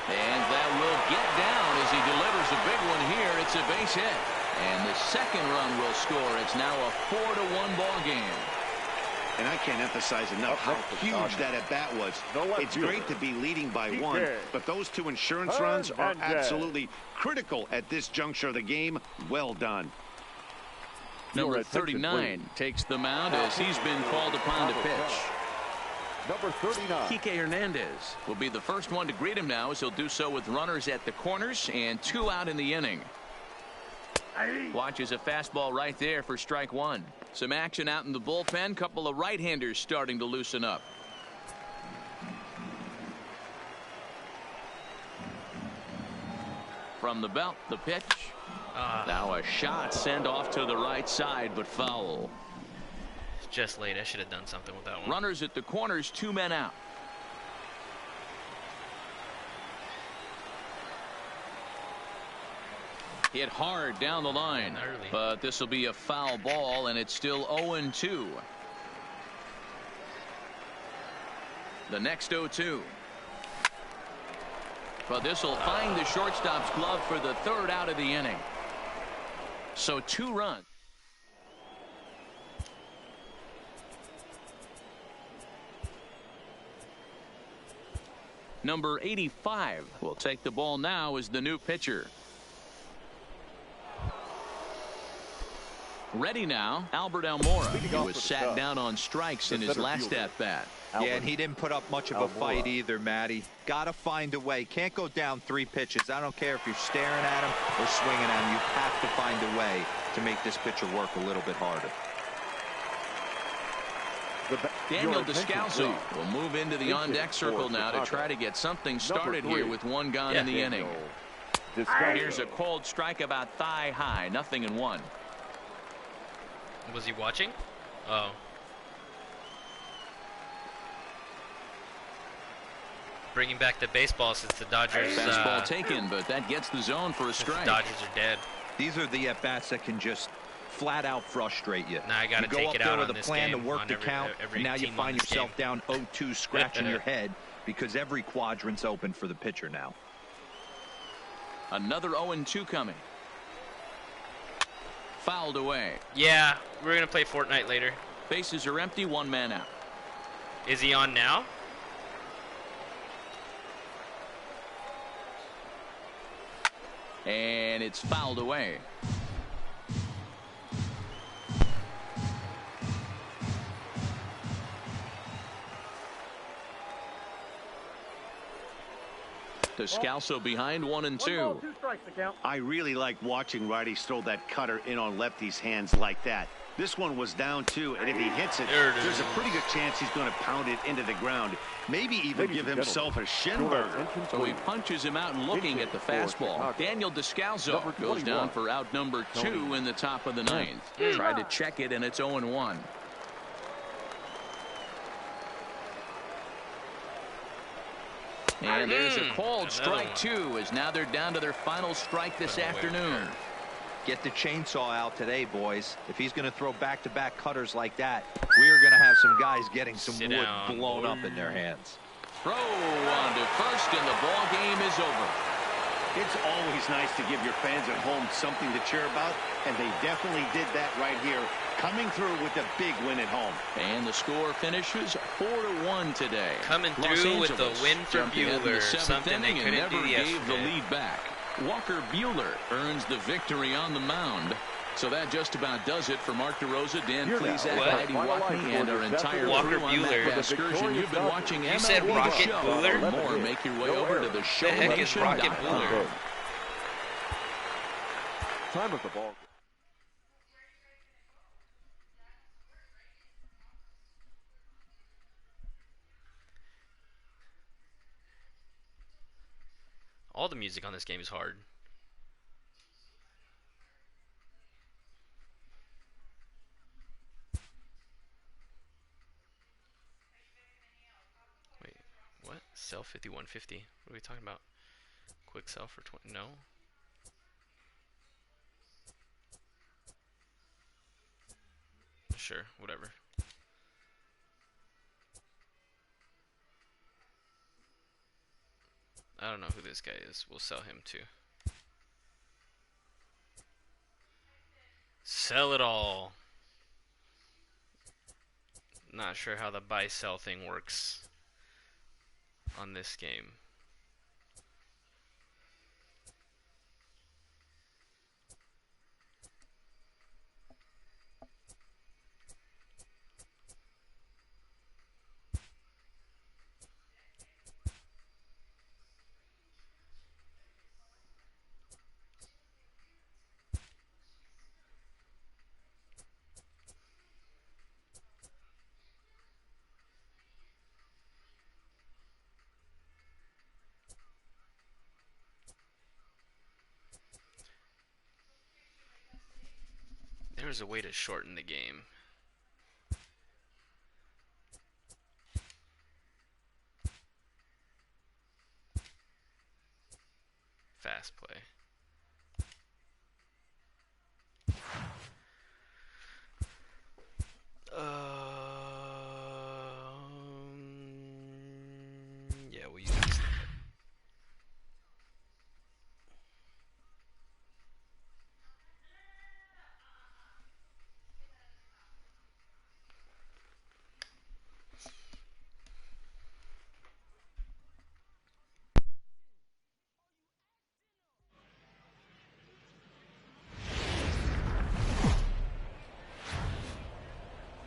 And that will get down as he delivers a big one here. It's a base hit. And the second run will score. It's now a 4-1 ball game. And I can't emphasize enough how huge that at-bat was. It's great to be leading by 1, but those 2 insurance runs are absolutely critical at this juncture of the game. Well done. Number 39 takes the mound as he's been called upon to pitch. Number 39. Kike Hernandez will be the first one to greet him now, as he'll do so with runners at the corners and 2 out in the inning. Watches a fastball right there for strike 1. Some action out in the bullpen. Couple of right-handers starting to loosen up. From the belt, the pitch. Now a shot sent off to the right side, but foul. It's just late. I should have done something with that one. Runners at the corners, 2 men out. Hit hard down the line, but this will be a foul ball, and it's still 0-2. The next 0-2. But this will find the shortstop's glove for the 3rd out of the inning. So 2 runs. Number 85 will take the ball now as the new pitcher. Ready now, Albert Almora. He was sat down on strikes in his last at-bat. Yeah, and he didn't put up much of a fight either, Matty. Got to find a way. Can't go down 3 pitches. I don't care if you're staring at him or swinging at him. You have to find a way to make this pitcher work a little bit harder. Daniel Descalso will move into the on-deck circle now to try to get something started here with 1 gone in the inning. Here's a cold strike about thigh high, 0-1. Was he watching? Oh. Bringing back the baseball since the Dodgers. Fastball taken, but that gets the zone for a strike. The Dodgers are dead. These are the at-bats that can just flat out frustrate you. Now I got to take it out on this game. You go up there with a plan to work the count, and now you find yourself down 0-2, scratching your head because every quadrant's open for the pitcher now. Another 0-2 coming. Fouled away. Yeah, we're going to play Fortnite later. Bases are empty, one man out. Is he on now? And it's fouled away. Descalso behind 1-2. I really like watching righties throw that cutter in on lefties' hands like that. This one was down 2, and if he hits it, there's a pretty good chance he's going to pound it into the ground. Maybe even give himself a shin burger. So he punches him out looking at the fastball. Daniel Descalso goes down for out number 2 in the top of the 9th. Tried to check it, and it's 0-1. And there's a called strike 2, as now they're down to their final strike this afternoon. Get the chainsaw out today, boys. If he's going to throw back-to-back cutters like that, we are going to have some guys getting some wood blown up in their hands. Throw on to first, and the ball game is over. It's always nice to give your fans at home something to cheer about, and they definitely did that right here, coming through with a big win at home. And the score finishes 4-1 today. Coming through with the win for Buehler, something they couldn't do yesterday. Gave the lead back. Walker Buehler earns the victory on the mound. So that just about does it for Mark DeRosa, Dan Plesac, Heidi Watney, and our entire crew on that excursion. You've been watching You said Rocket Show. Buehler? For more, make your way over to the ShowNation.com. Time of the ball. All the music on this game is hard. Wait, what? Sell 5150. What are we talking about? Quick sell for 20? No. Sure, whatever. I don't know who this guy is. We'll sell him too. Sell it all. Not sure how the buy-sell thing works on this game. There's a way to shorten the game. Fast play. Yeah, we'll use this.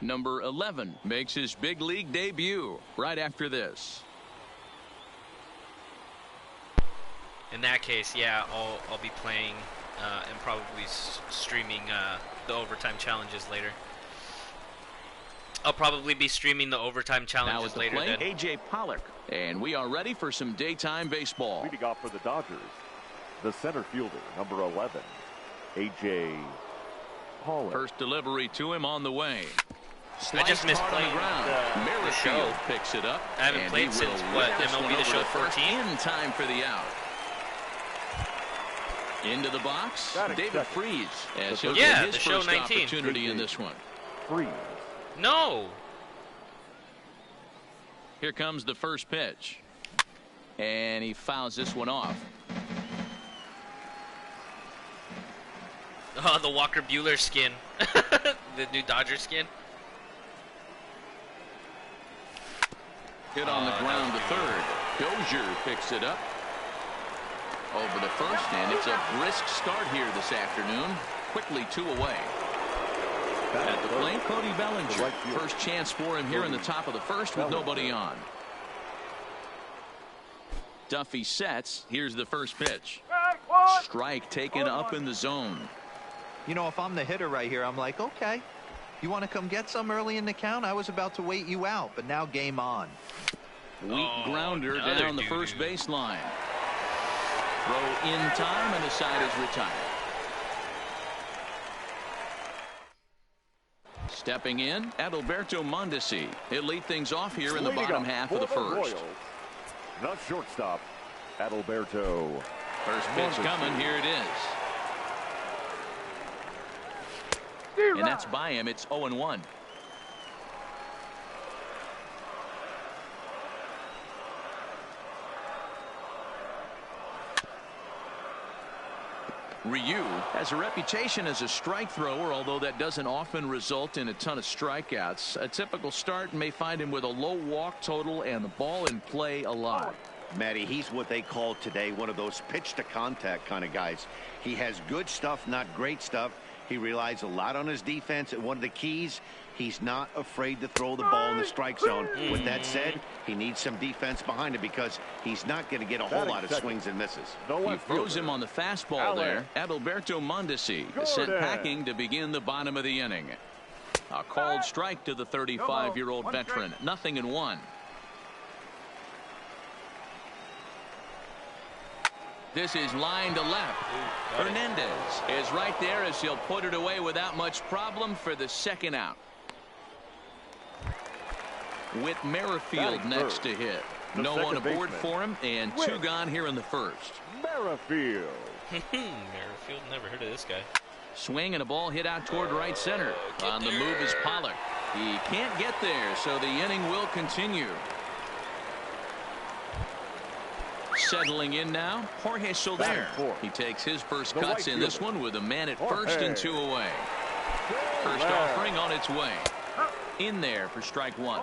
Number 11 makes his big league debut right after this. In that case, yeah, I'll be playing and probably streaming the overtime challenges later. I'll probably be streaming the overtime challenges later. Now at the plate, A.J. Pollock. And we are ready for some daytime baseball. Leading off for the Dodgers, the center fielder, number 11, A.J. First delivery to him on the way. I just missed playing the show. Picks it up. I haven't played since, what, MLB The Show 14? In time for the out. Into the box, David Freese. As he'll get his first opportunity in this one. No. Here comes the first pitch. And he fouls this one off. Oh, the Walker Buehler skin. The new Dodger skin. Hit on the ground to third. Dozier picks it up. Over the first, and it's a brisk start here this afternoon. Quickly 2 away. At the plate, Cody Bellinger. First chance for him here in the top of the first with nobody on. Duffy sets. Here's the first pitch. Strike taken up in the zone. You know, if I'm the hitter right here, I'm like, okay, you want to come get some early in the count? I was about to wait you out, but now game on. Weak grounder down the first baseline. Throw in time, and the side is retired. Stepping in, Adalberto Mondesi. He'll lead things off here in the bottom half of the first. The shortstop, Adalberto. First pitch coming. Here it is. And that's by him. It's 0-1. Ryu has a reputation as a strike thrower, although that doesn't often result in a ton of strikeouts. A typical start may find him with a low walk total and the ball in play a lot. Matty, he's what they call today one of those pitch to contact kind of guys. He has good stuff, not great stuff. He relies a lot on his defense, and one of the keys, he's not afraid to throw the ball in the strike zone. With that said, he needs some defense behind him because he's not going to get a whole lot of swings and misses. He throws him on the fastball there. Adalberto Mondesi sent packing to begin the bottom of the inning. A called strike to the 35-year-old veteran. 0-1. This is line to left. Hernandez is right there as he'll put it away without much problem for the second out. With Merrifield next to hit. No one aboard for him, and 2 gone here in the first. Merrifield. Merrifield, never heard of this guy. Swing and a ball hit out toward right center. On the move is Pollock. He can't get there, so the inning will continue. Settling in now, Jorge Soler. He takes his first cuts in this one with a man at first and 2 away. First offering on its way. In there for strike 1.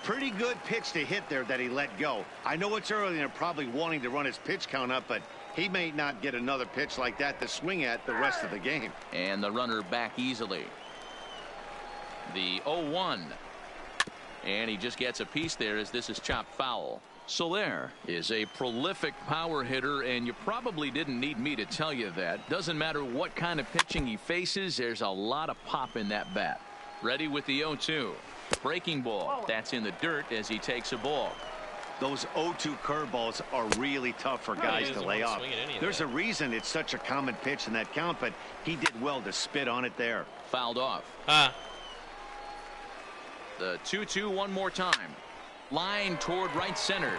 Pretty good pitch to hit there that he let go. I know it's early and they're probably wanting to run his pitch count up, but he may not get another pitch like that to swing at the rest of the game. And the runner back easily. The 0-1. And he just gets a piece there as this is chopped foul. Soler is a prolific power hitter, and you probably didn't need me to tell you that. Doesn't matter what kind of pitching he faces, there's a lot of pop in that bat. Ready with the 0-2. Breaking ball. That's in the dirt as he takes a ball. Those 0-2 curveballs are really tough for guys to lay off. There's a reason it's such a common pitch in that count, but he did well to spit on it there. Fouled off. The 2-2 one more time. Line toward right center.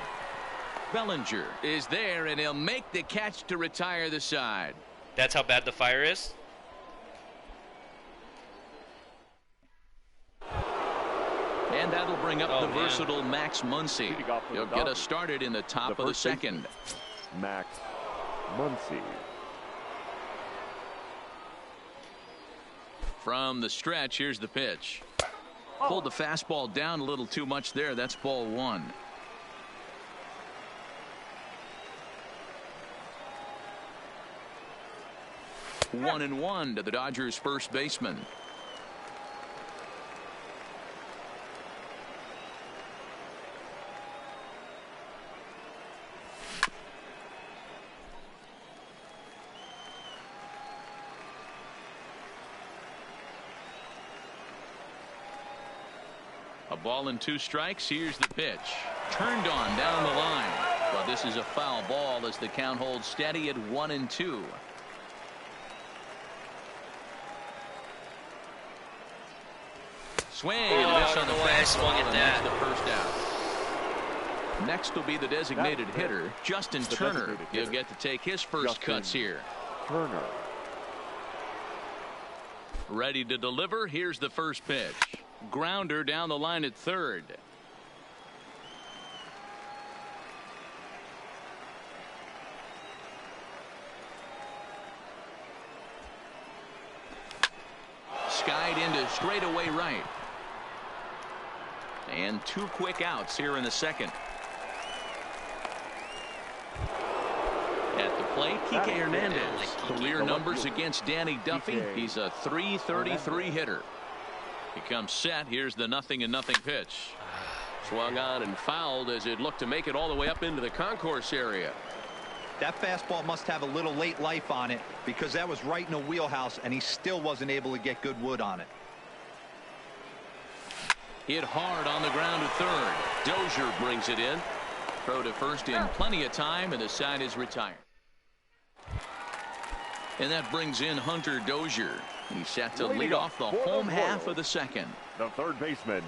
Bellinger is there, and he'll make the catch to retire the side. That's how bad the fire is? And that'll bring up the versatile Max Muncy. He'll get us started in the top of the second. Max Muncy. From the stretch, here's the pitch. Pulled the fastball down a little too much there. That's ball 1. One and 1 to the Dodgers first baseman. A ball and 2 strikes. Here's the pitch. Turned on down the line. But this is a foul ball as the count holds steady at 1-2. swing and a miss on the way I swung at that. The first out. Next will be the designated hitter, Justin Turner. He'll get to take his first cuts here. Turner. Ready to deliver. Here's the first pitch. Grounder down the line at third. Skied into straightaway right. And 2 quick outs here in the second. At the plate, Kike Hernandez. Career numbers against Danny Duffy. He's a .333 hitter. He comes set. Here's the 0-0 pitch. Swung on and fouled as it looked to make it all the way up into the concourse area. That fastball must have a little late life on it, because that was right in a wheelhouse and he still wasn't able to get good wood on it. Hit hard on the ground at third. Dozier brings it in. Throw to first in plenty of time, and the side is retired. And that brings in Hunter Dozier. He's set to lead off the home half of the second. The third baseman,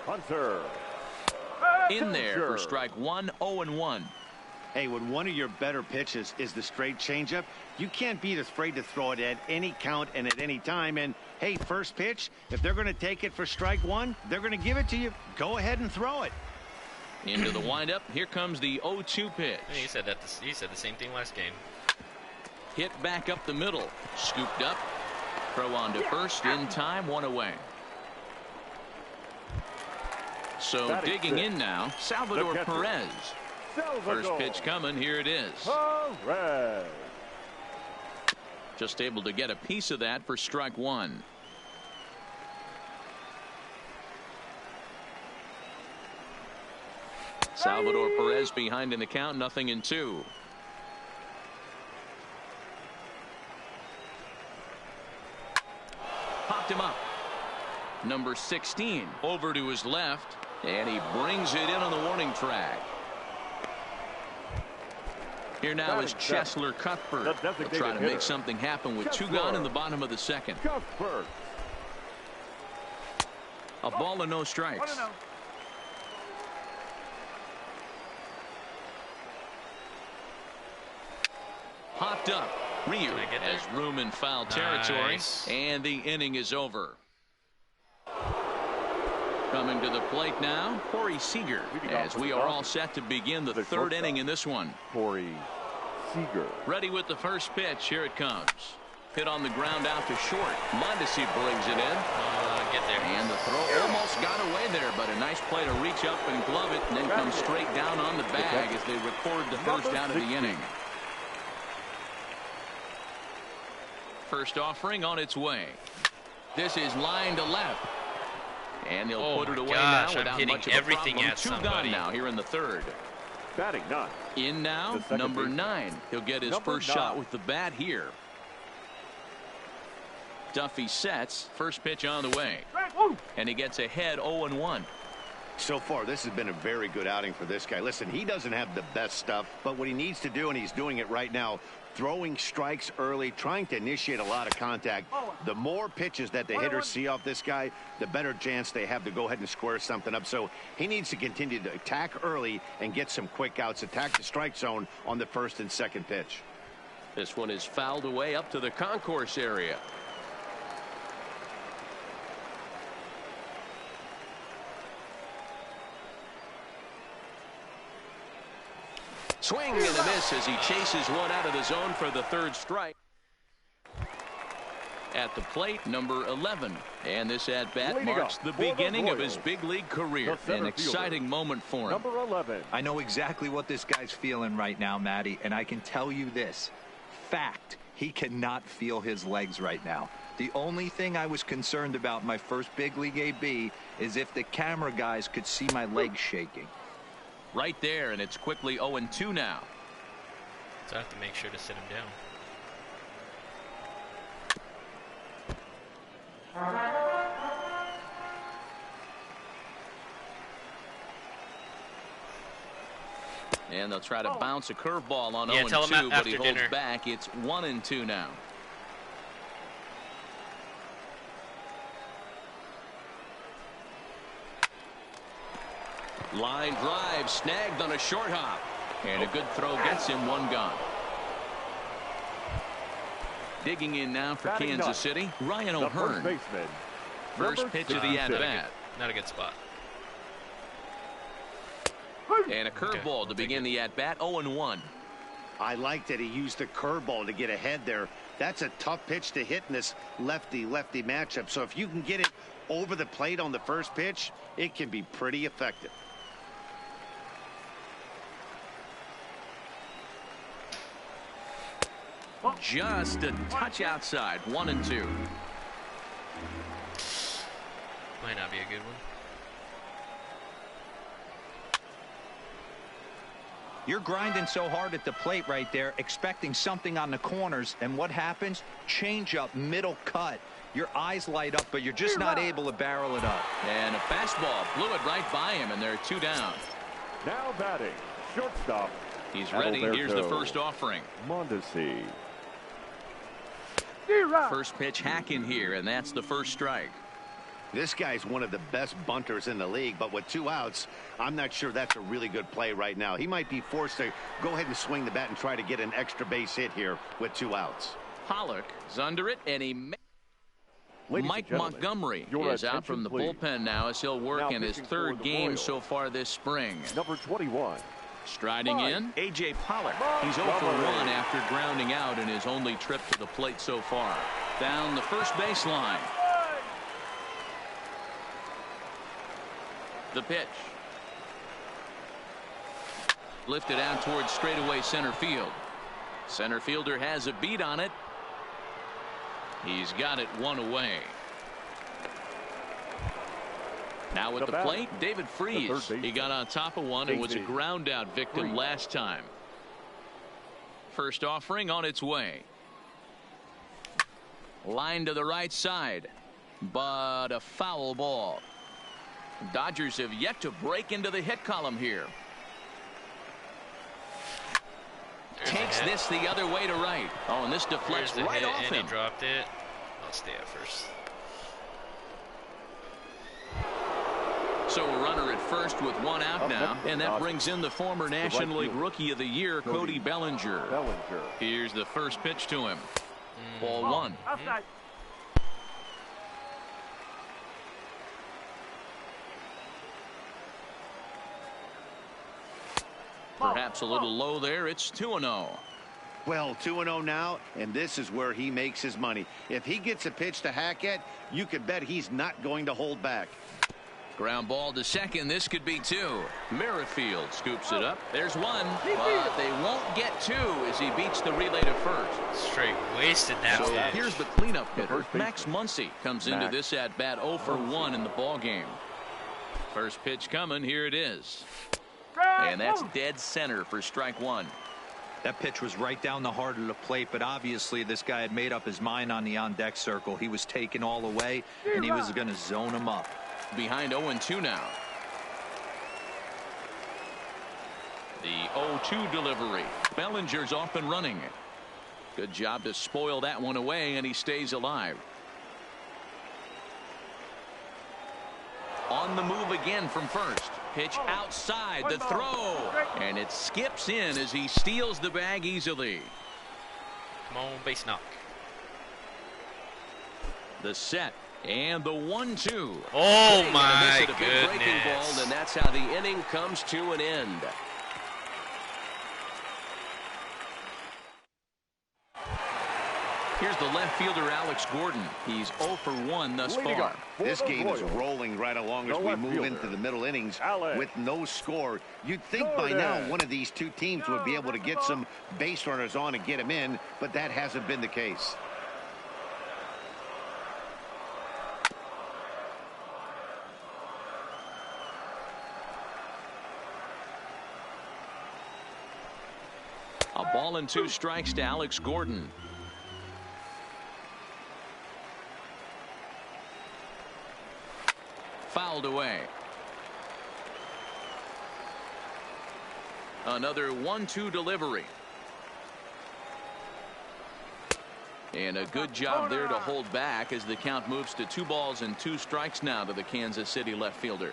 Hunter. In there for strike one, 0-1. Hey, when one of your better pitches is the straight changeup, you can't be afraid to throw it at any count and at any time. And hey, first pitch, if they're going to take it for strike one, they're going to give it to you. Go ahead and throw it. Into the windup. Here comes the 0-2 pitch. He said that. He said the same thing last game. Hit back up the middle. Scooped up. Throw on to first in time. 1 away. So digging in now, Salvador Perez. First pitch coming. Here it is. Perez. Just able to get a piece of that for strike one. Salvador Perez behind in the count, 0-2. Popped him up. Number 16 over to his left, and he brings it in on the warning track. Here now is Cheslor Cuthbert. He'll try to make something happen with 2 gone in the bottom of the second. Cuthbert. A ball and no strikes. Hopped up. Ryu has room in foul territory, and the inning is over. Coming to the plate now, Corey Seager, as we are all set to begin the third inning in this one. Corey Seager. Ready with the first pitch. Here it comes. Hit on the ground out to short. Mondesi brings it in. Get there. And the throw almost got away there, but a nice play to reach up and glove it, and then come straight down on the bag as they record the first out of the inning. First offering on its way. This is line to left. And he'll put it away now without much of a problem. 2 gone now here in the third. Batting 9. In now, number 9. He'll get his first shot with the bat here. Duffy sets. First pitch on the way. And he gets ahead 0-1. So far, this has been a very good outing for this guy. Listen, he doesn't have the best stuff, but what he needs to do, and he's doing it right now, throwing strikes early, trying to initiate a lot of contact. The more pitches that the hitters see off this guy, the better chance they have to go ahead and square something up. So he needs to continue to attack early and get some quick outs, attack the strike zone on the first and second pitch. This one is fouled away up to the concourse area. Swing and a miss as he chases one out of the zone for the third strike. At the plate, number 11. And this at-bat marks the beginning of his big league career. An exciting moment for him. Number 11. I know exactly what this guy's feeling right now, Matty, and I can tell you this. Fact, he cannot feel his legs right now. The only thing I was concerned about my first big league AB is if the camera guys could see my legs shaking. Right there, and it's quickly 0-2 now. So I have to make sure to sit him down. And they'll try to bounce a curveball on 0-2, but he holds back. It's 1-2 now. Line drive snagged on a short hop. And a good throw gets him one gone. Digging in now for Kansas City, Ryan O'Hearn. First pitch of the at-bat. Not a good spot. And a curveball to begin the at-bat, 0-1. I like that he used the curveball to get ahead there. That's a tough pitch to hit in this lefty-lefty matchup. So if you can get it over the plate on the first pitch, it can be pretty effective. Just a touch outside, 1-2. Might not be a good one. You're grinding so hard at the plate right there, expecting something on the corners, and what happens? Change up, middle cut. Your eyes light up, but you're just not able to barrel it up. And a fastball blew it right by him, and there are 2 down. Now batting, shortstop. He's ready. Here's the first offering. Mondesi. First pitch hack in here, and that's the first strike. This guy's one of the best bunters in the league, but with 2 outs, I'm not sure that's a really good play right now. He might be forced to go ahead and swing the bat and try to get an extra base hit here with 2 outs. Pollock is under it, and he... Mike Montgomery is out from the bullpen now as he'll work in his 3rd game so far this spring. Number 21. Striding in, A.J. Pollock. He's 0 for 1 after grounding out in his only trip to the plate so far. Down the first baseline. The pitch. Lifted out towards straightaway center field. Center fielder has a beat on it. He's got it 1 away. Now at the plate, David Freese. He got on top of one and was a ground out victim last time. First offering on its way. Line to the right side, but a foul ball. Dodgers have yet to break into the hit column here. Takes this the other way to right. Oh, and this deflects right off him. He dropped it. I'll stay at first. So a runner at first with 1 out now, and that brings in the former National League Rookie of the Year, Cody Bellinger. Here's the first pitch to him. Ball 1. Perhaps a little low there. It's 2-0. Well, 2-0 now, and this is where he makes his money. If he gets a pitch to hack at, you could bet he's not going to hold back. Ground ball to second. This could be 2. Merrifield scoops it up. There's 1, but they won't get 2 as he beats the relay to first. Straight wasted that so pitch. Here's the cleanup hitter. Max Muncy comes into this at bat 0 for 1 in the ball game. First pitch coming. Here it is. And that's dead center for strike 1. That pitch was right down the heart of the plate, but obviously this guy had made up his mind on the on-deck circle. He was taken all the way, and he was going to zone him up. Behind 0-2 now. The 0-2 delivery. Bellinger's off and running. Good job to spoil that one away, and he stays alive. On the move again from first. Pitch outside, the throw, and it skips in as he steals the bag easily. Come on, base knock. The set and the 1-2. Oh my goodness! Breaking ball, and that's how the inning comes to an end. Here's the left fielder, Alex Gordon. He's 0 for 1 thus far. This game is rolling right along as we move into the middle innings with no score. You'd think by now one of these 2 teams would be able to get some base runners on and get them in, but that hasn't been the case. A ball and 2 strikes to Alex Gordon. Fouled away. Another 1-2 delivery. And a good job there to hold back as the count moves to 2 balls and 2 strikes now to the Kansas City left fielder.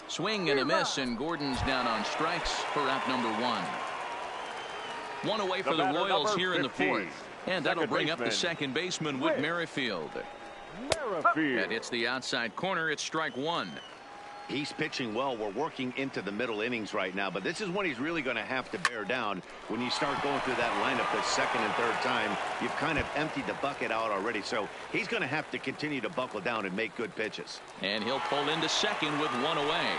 Swing and a miss, and Gordon's down on strikes for out number 1. One away for the Royals here in the 4th. And that'll bring up the second baseman, Whit Merrifield. And it's the outside corner. It's strike 1. He's pitching well. We're working into the middle innings right now, but this is when he's really going to have to bear down. When you start going through that lineup the second and third time, you've kind of emptied the bucket out already. So he's going to have to continue to buckle down and make good pitches. And he'll pull into second with 1 away.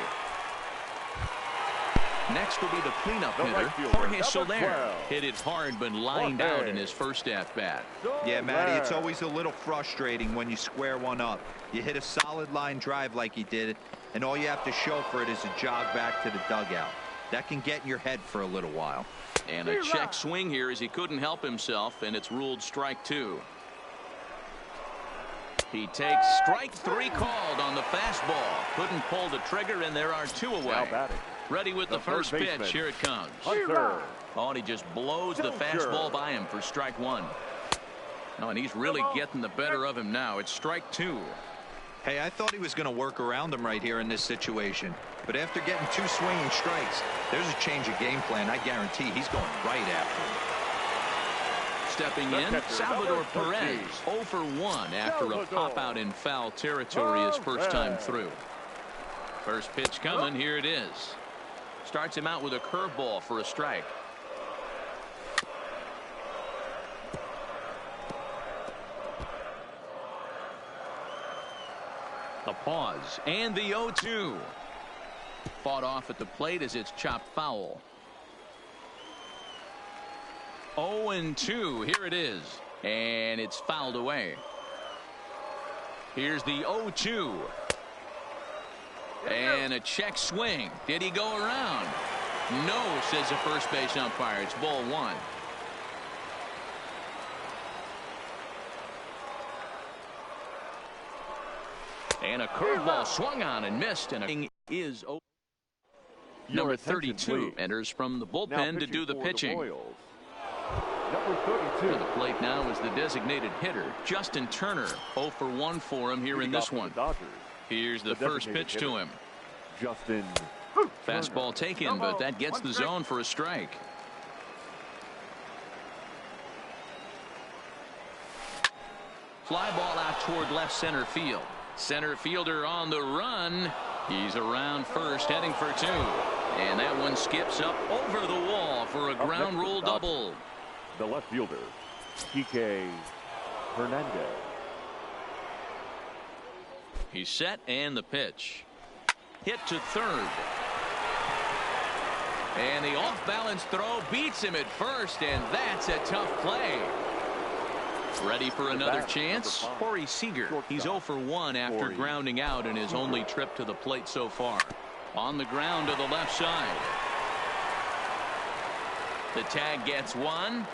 Next will be the cleanup hitter, Jorge Soler. Hit it hard, but lined out in his first at-bat. Yeah, Matty, it's always a little frustrating when you square one up. You hit a solid line drive like he did, and all you have to show for it is a jog back to the dugout. That can get in your head for a little while. And a check swing here as he couldn't help himself, and it's ruled strike 2. He takes strike 3 called on the fastball. Couldn't pull the trigger, and there are 2 away. Ready with the first pitch. Here it comes. Oh, and he just blows the fastball by him for strike 1. Oh, and he's really getting the better of him now. It's strike 2. Hey, I thought he was going to work around him right here in this situation. But after getting 2 swinging strikes, there's a change of game plan. I guarantee he's going right after him. Stepping in, Salvador Perez, 0 for 1 after a pop-out in foul territory his first time through. First pitch coming. Here it is. Starts him out with a curveball for a strike. The pause and the 0-2. Fought off at the plate as it's chopped foul. 0-2. Here it is. And it's fouled away. Here's the 0-2. And a check swing. Did he go around? No, says the first base umpire. It's ball 1. And a curveball swung on and missed, and a is over. Number 32 enters from the bullpen to do the pitching. Number 32. To the plate now is the designated hitter, Justin Turner. 0 for 1 for him here in this one. Here's the first pitch to him. Justin. Fastball taken, but that gets the zone for a strike. Fly ball out toward left center field. Center fielder on the run. He's around first, heading for 2. And that one skips up over the wall for a ground rule double. The left fielder, Kike Hernandez. He's set, and the pitch. Hit to third. And the off-balance throw beats him at first, and that's a tough play. Ready for another chance? Corey Seager. He's 0 for 1 after grounding out in his only trip to the plate so far. On the ground to the left side. The tag gets 1.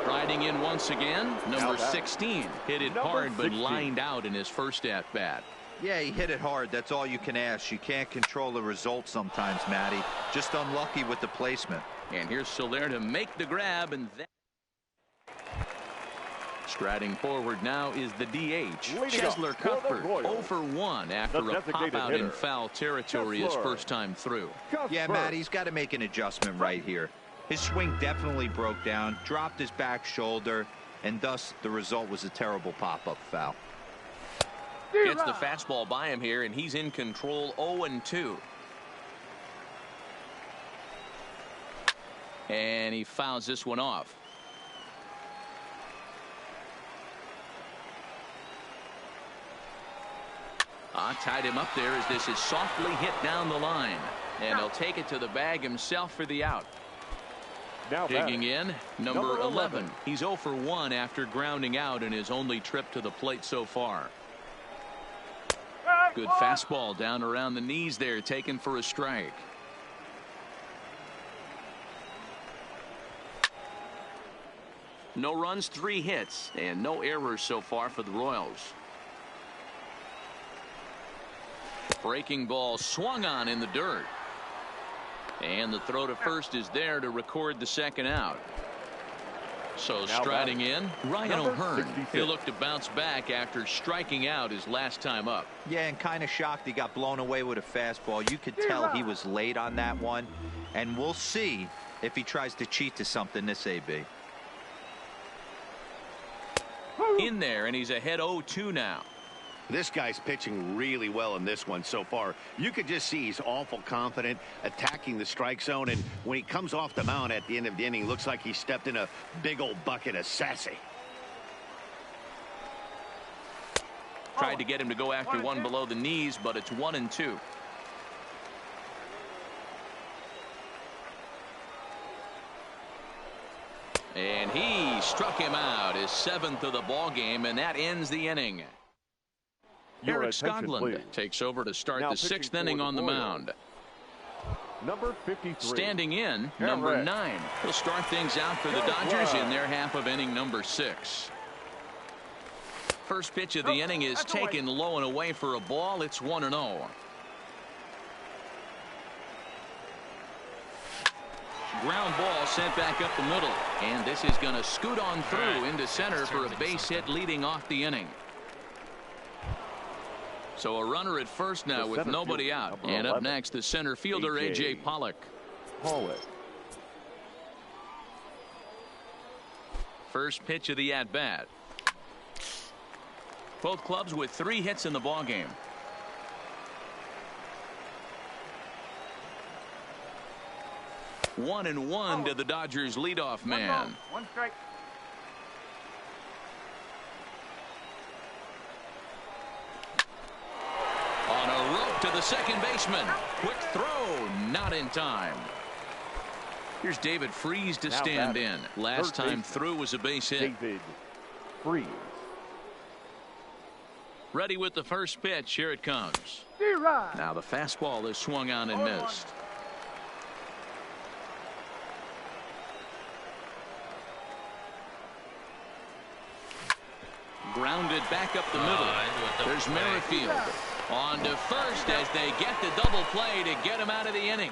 Striding in once again, number 16. Hit it hard, but lined out in his first at-bat. Yeah, he hit it hard. That's all you can ask. You can't control the result sometimes, Matty. Just unlucky with the placement. And here's Soler to make the grab, and that. Striding forward now is the DH, Chesler Cuthbert. 0 for 1 after a pop-out in foul territory his first time through. Yeah, Matt, he's got to make an adjustment right here. His swing definitely broke down, dropped his back shoulder, and thus the result was a terrible pop-up foul. Gets the fastball by him here, and he's in control. 0-2. And he fouls this one off. Tied him up there as this is softly hit down the line. And he'll take it to the bag himself for the out. Now digging in, number 11. He's 0 for 1 after grounding out in his only trip to the plate so far. Good fastball down around the knees there, taken for a strike. No runs, 3 hits, and no errors so far for the Royals. Breaking ball swung on in the dirt. And the throw to first is there to record the second out. So striding in, Ryan O'Hearn. He'll look to bounce back after striking out his last time up. Yeah, and kind of shocked he got blown away with a fastball. You could tell he was late on that one. And we'll see if he tries to cheat to something this AB. In there, and he's ahead 0-2 now. This guy's pitching really well in this one so far. You could just see he's awful confident, attacking the strike zone, and when he comes off the mound at the end of the inning, looks like he stepped in a big old bucket of sassy. Tried to get him to go after one below the knees, but it's 1-2. And he struck him out, his 7th of the ball game, and that ends the inning. Eric Skoglund takes over to start the 6th inning on the mound. Number 53. Standing in, number 9. He'll start things out for the Dodgers in their half of inning number 6. First pitch of the inning is taken low and away for a ball. It's 1-0. Ground ball sent back up the middle, and this is going to scoot on through into center for a base hit leading off the inning. So a runner at first now with nobody out. And up next, the center fielder, A.J. Pollock. First pitch of the at-bat. Both clubs with 3 hits in the ballgame. One and one to the Dodgers leadoff man. One strike. On a rope to the second baseman. Quick throw, not in time. Here's David Freese to stand in. Last time through was a base hit. David Freese. Ready with the first pitch. Here it comes. Now the fastball is swung on and missed. Grounded back up the middle. There's Merrifield on to first as they get the double play to get him out of the inning.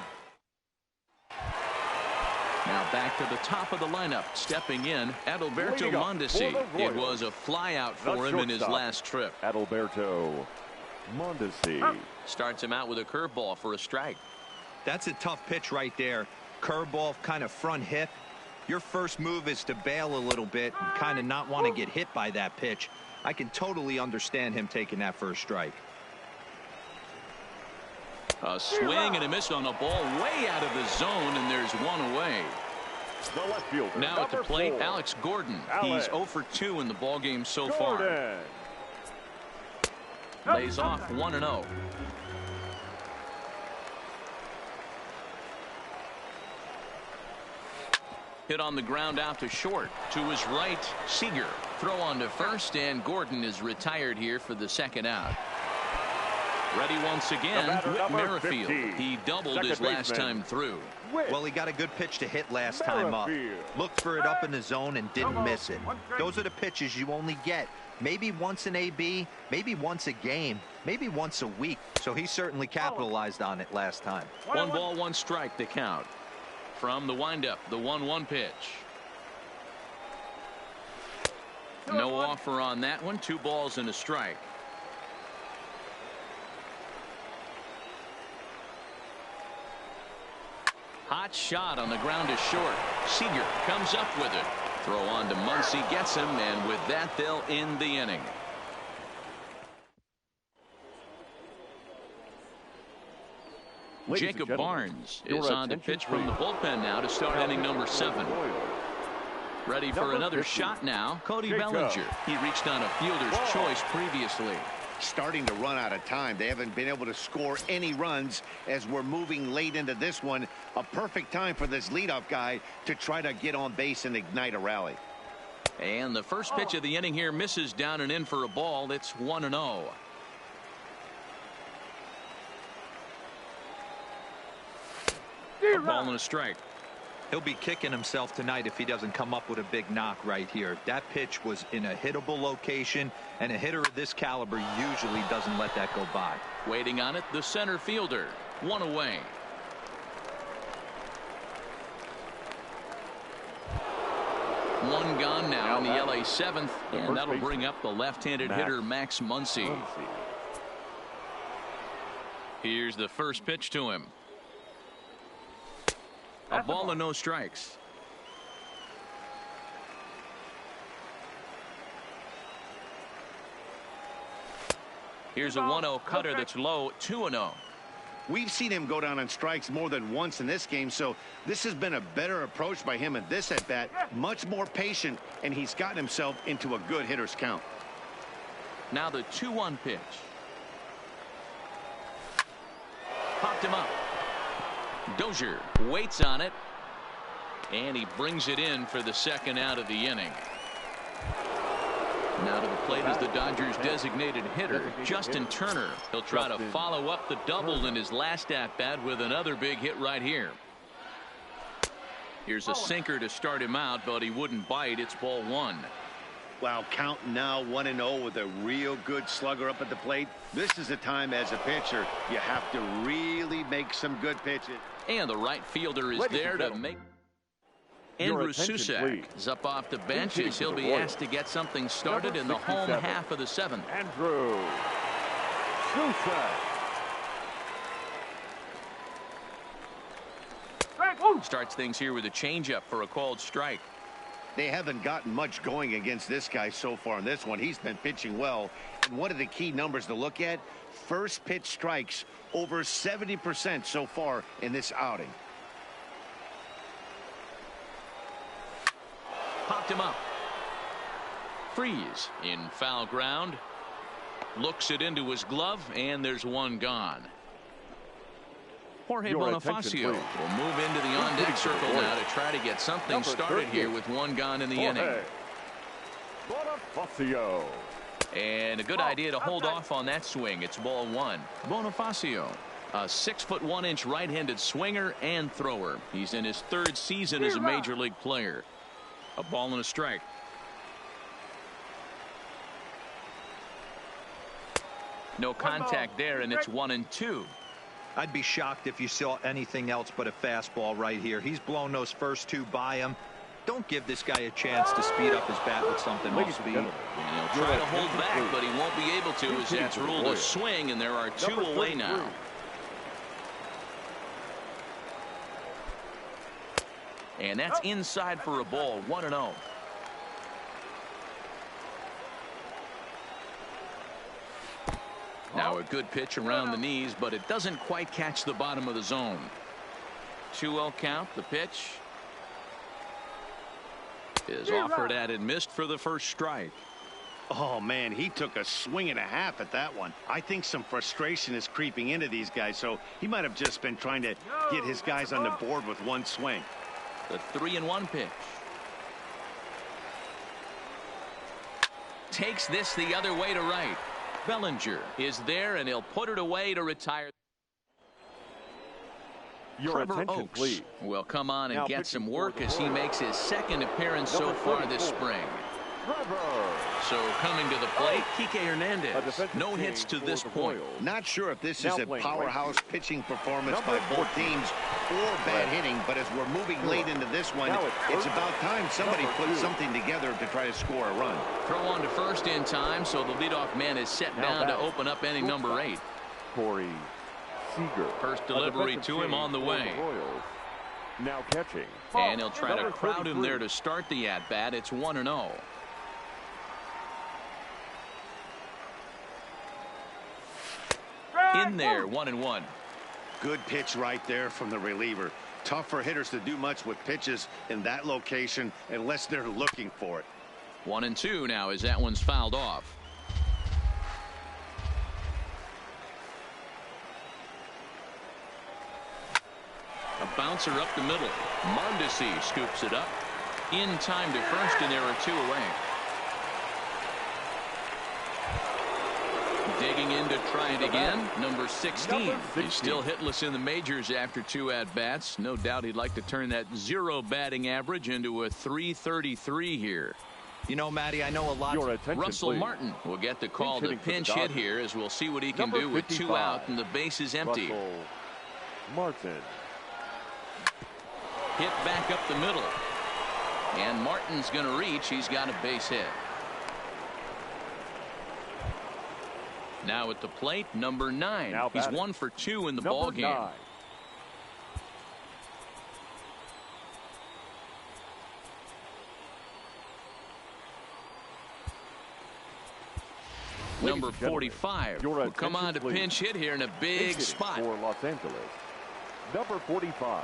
Now back to the top of the lineup. Stepping in, Adalberto Mondesi. It was a flyout for him in his last trip. Adalberto Mondesi starts him out with a curveball for a strike. That's a tough pitch right there. Curveball, kind of front hip. Your first move is to bail a little bit and kind of not want to get hit by that pitch. I can totally understand him taking that first strike. A swing and a miss on a ball way out of the zone, and there's one away. The left fielder, now at the plate, 4. Alex Gordon. Alex. He's 0 for 2 in the ballgame so far. Lays off 1-0. Hit on the ground out to short. To his right, Seager. Throw on to first, and Gordon is retired here for the second out. Ready once again, Whit Merrifield. 50. He doubled his last time through. Well, he got a good pitch to hit last time up. Looked for it up in the zone and didn't miss it. Those are the pitches you only get maybe once in AB, maybe once a game, maybe once a week. So he certainly capitalized on it last time. 1 ball, 1 strike to count. From the windup, the 1-1 pitch. No offer on that one. 2 balls and a strike. Hot shot on the ground is short. Seager comes up with it. Throw on to Muncy, gets him, and with that they'll end the inning. Jacob Barnes is on to pitch from the bullpen now to start inning number 7. Ready for another shot now, Cody Bellinger. He reached on a fielder's choice previously. Starting to run out of time. They haven't been able to score any runs as we're moving late into this one. A perfect time for this leadoff guy to try to get on base and ignite a rally. And the first pitch of the inning here misses down and in for a ball. It's 1-0. A ball and a strike. He'll be kicking himself tonight if he doesn't come up with a big knock right here. That pitch was in a hittable location, and a hitter of this caliber usually doesn't let that go by. Waiting on it, the center fielder. 1 away. One gone now in the LA 7th, and that'll bring up the left-handed hitter Max Muncy. Here's the first pitch to him. A ball and no strikes. Here's a 1-0 cutter that's low, 2-0. We've seen him go down on strikes more than once in this game, so this has been a better approach by him at this at-bat. Much more patient, and he's gotten himself into a good hitter's count. Now the 2-1 pitch. Popped him up. Dozier waits on it, and he brings it in for the second out of the inning. Now to the plate is the Dodgers' designated hitter, Justin Turner. He'll try to follow up the double in his last at-bat with another big hit right here. Here's a sinker to start him out, but he wouldn't bite. It's ball one. Wow, count now 1-0 with a real good slugger up at the plate. This is a time as a pitcher you have to really make some good pitches. And the right fielder is there to make. Andrew Susak is up off the bench as he'll be asked to get something started in the home half of the 7th. Andrew Susak. Starts things here with a changeup for a called strike. They haven't gotten much going against this guy so far in this one. He's been pitching well. And one of the key numbers to look at, first pitch strikes over 70% so far in this outing. Popped him up. Freeze in foul ground. Looks it into his glove, and there's one gone. Jorge Bonifacio will move into the on-deck circle now to try to get something started here with one gone in the inning. Bonifacio. And a good idea to hold off on that swing. It's ball one. Bonifacio, a 6'1" right-handed swinger and thrower. He's in his 3rd season as a major league player. A ball and a strike. No contact there, and it's 1-2. I'd be shocked if you saw anything else but a fastball right here. He's blown those first two by him. Don't give this guy a chance to speed up his bat with something off speed. And he'll try to hold back, but he won't be able to, as that's ruled a swing, and there are 2 away now. And that's inside for a ball, 1-0. Now a good pitch around the knees, but it doesn't quite catch the bottom of the zone. 2-0 count. The pitch is offered at and missed for the first strike. Oh, man, he took a swing and a half at that one. I think some frustration is creeping into these guys, so he might have just been trying to get his guys on the board with one swing. The 3-1 pitch. Takes this the other way to right. Bellinger is there, and he'll put it away to retire. Trevor Oaks will come on and get some work as he makes his 2nd appearance so far this spring. So coming to the plate, Kike Hernandez. No hits to this point. Not sure if this is a powerhouse pitching performance by both teams or bad hitting, but as we're moving late into this one, it's about time somebody puts something together to try to score a run. Throw on to first in time, so the leadoff man is set down to open up inning number 8. Corey Seager. First delivery to him on the way. Now catching. And he'll try to crowd him there to start the at-bat. It's 1-0. In there, 1-1. Good pitch right there from the reliever. Tough for hitters to do much with pitches in that location unless they're looking for it. 1-2 now as that one's fouled off. A bouncer up the middle. Mondesi scoops it up in time to first, and there are 2 away. Digging in to try it again. Number 16. He's still hitless in the majors after 2 at-bats. No doubt he'd like to turn that 0 batting average into a .333 here. You know, Matty, I know a lot. Russell Martin will get the call to pinch hit here, as we'll see what he can do with 2 out and the base is empty. Russell Martin. Hit back up the middle. And Martin's going to reach. He's got a base hit. Now at the plate, number 9. He's 1 for 2 in the ball game. 9. Number 45 will come on to pinch hit here in a big spot. For Los Angeles, number 45.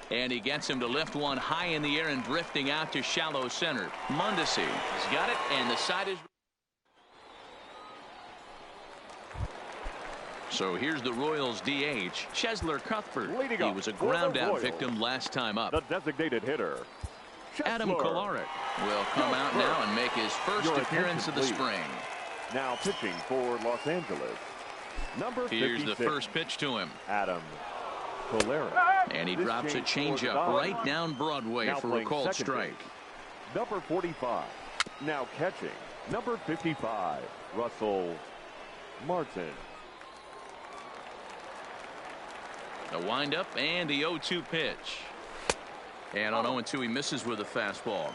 And he gets him to lift one high in the air and drifting out to shallow center. Mondesi has got it, and the side is. So here's the Royals DH, Cheslor Cuthbert. He was a ground-out victim last time up. The designated hitter, Adam Kolarek will come out now and make his first appearance of the spring. Now pitching for Los Angeles, number 56. Here's the first pitch to him. Adam Kolarek. And he drops a changeup right down Broadway for a called strike. Number 45. Now catching, number 55, Russell Martin. The windup and the 0-2 pitch. And on 0-2 he misses with a fastball.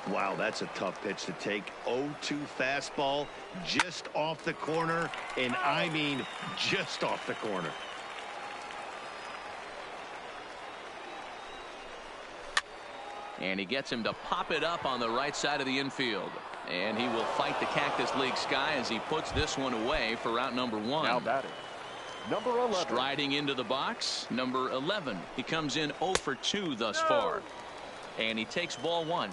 Wow, that's a tough pitch to take. 0-2 fastball just off the corner, and I mean just off the corner. And he gets him to pop it up on the right side of the infield. And he will fight the Cactus League sky as he puts this one away for out number 1. Now batting, number 11. Striding into the box, number 11. He comes in 0 for 2 thus far. And he takes ball 1.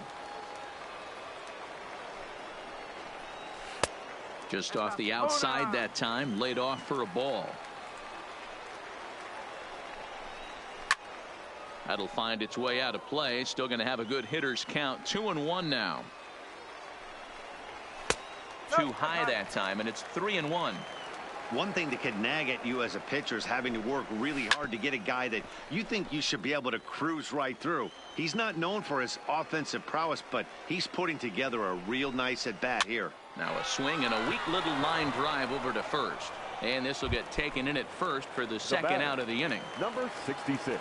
Just off the outside that time, laid off for a ball. That'll find its way out of play. Still going to have a good hitter's count. 2-1 now. Too high that time, and it's 3-1. One thing that can nag at you as a pitcher is having to work really hard to get a guy that you think you should be able to cruise right through. He's not known for his offensive prowess, but he's putting together a real nice at-bat here. Now a swing and a weak little line drive over to first. And this will get taken in at first for the second out of the inning. Number 66.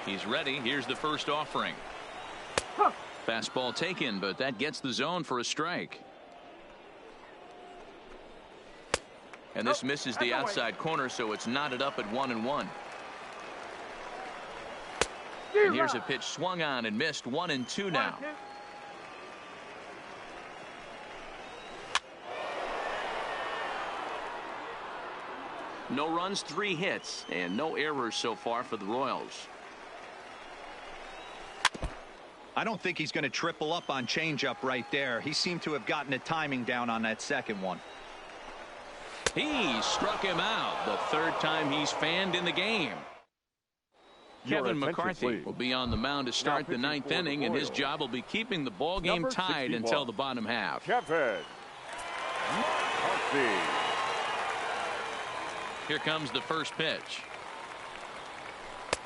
He's ready. Here's the first offering. Fastball taken, but that gets the zone for a strike. And this misses the outside corner, so it's knotted up at 1-1. And here's a pitch swung on and missed. 1-2 now. No runs, 3 hits, and no errors so far for the Royals. I don't think he's going to triple up on changeup right there. He seemed to have gotten the timing down on that second one. He struck him out the third time he's fanned in the game. Kevin McCarthy will be on the mound to start the 9th inning, and his job will be keeping the ball game tied until the bottom half. Kevin McCarthy. Here comes the first pitch.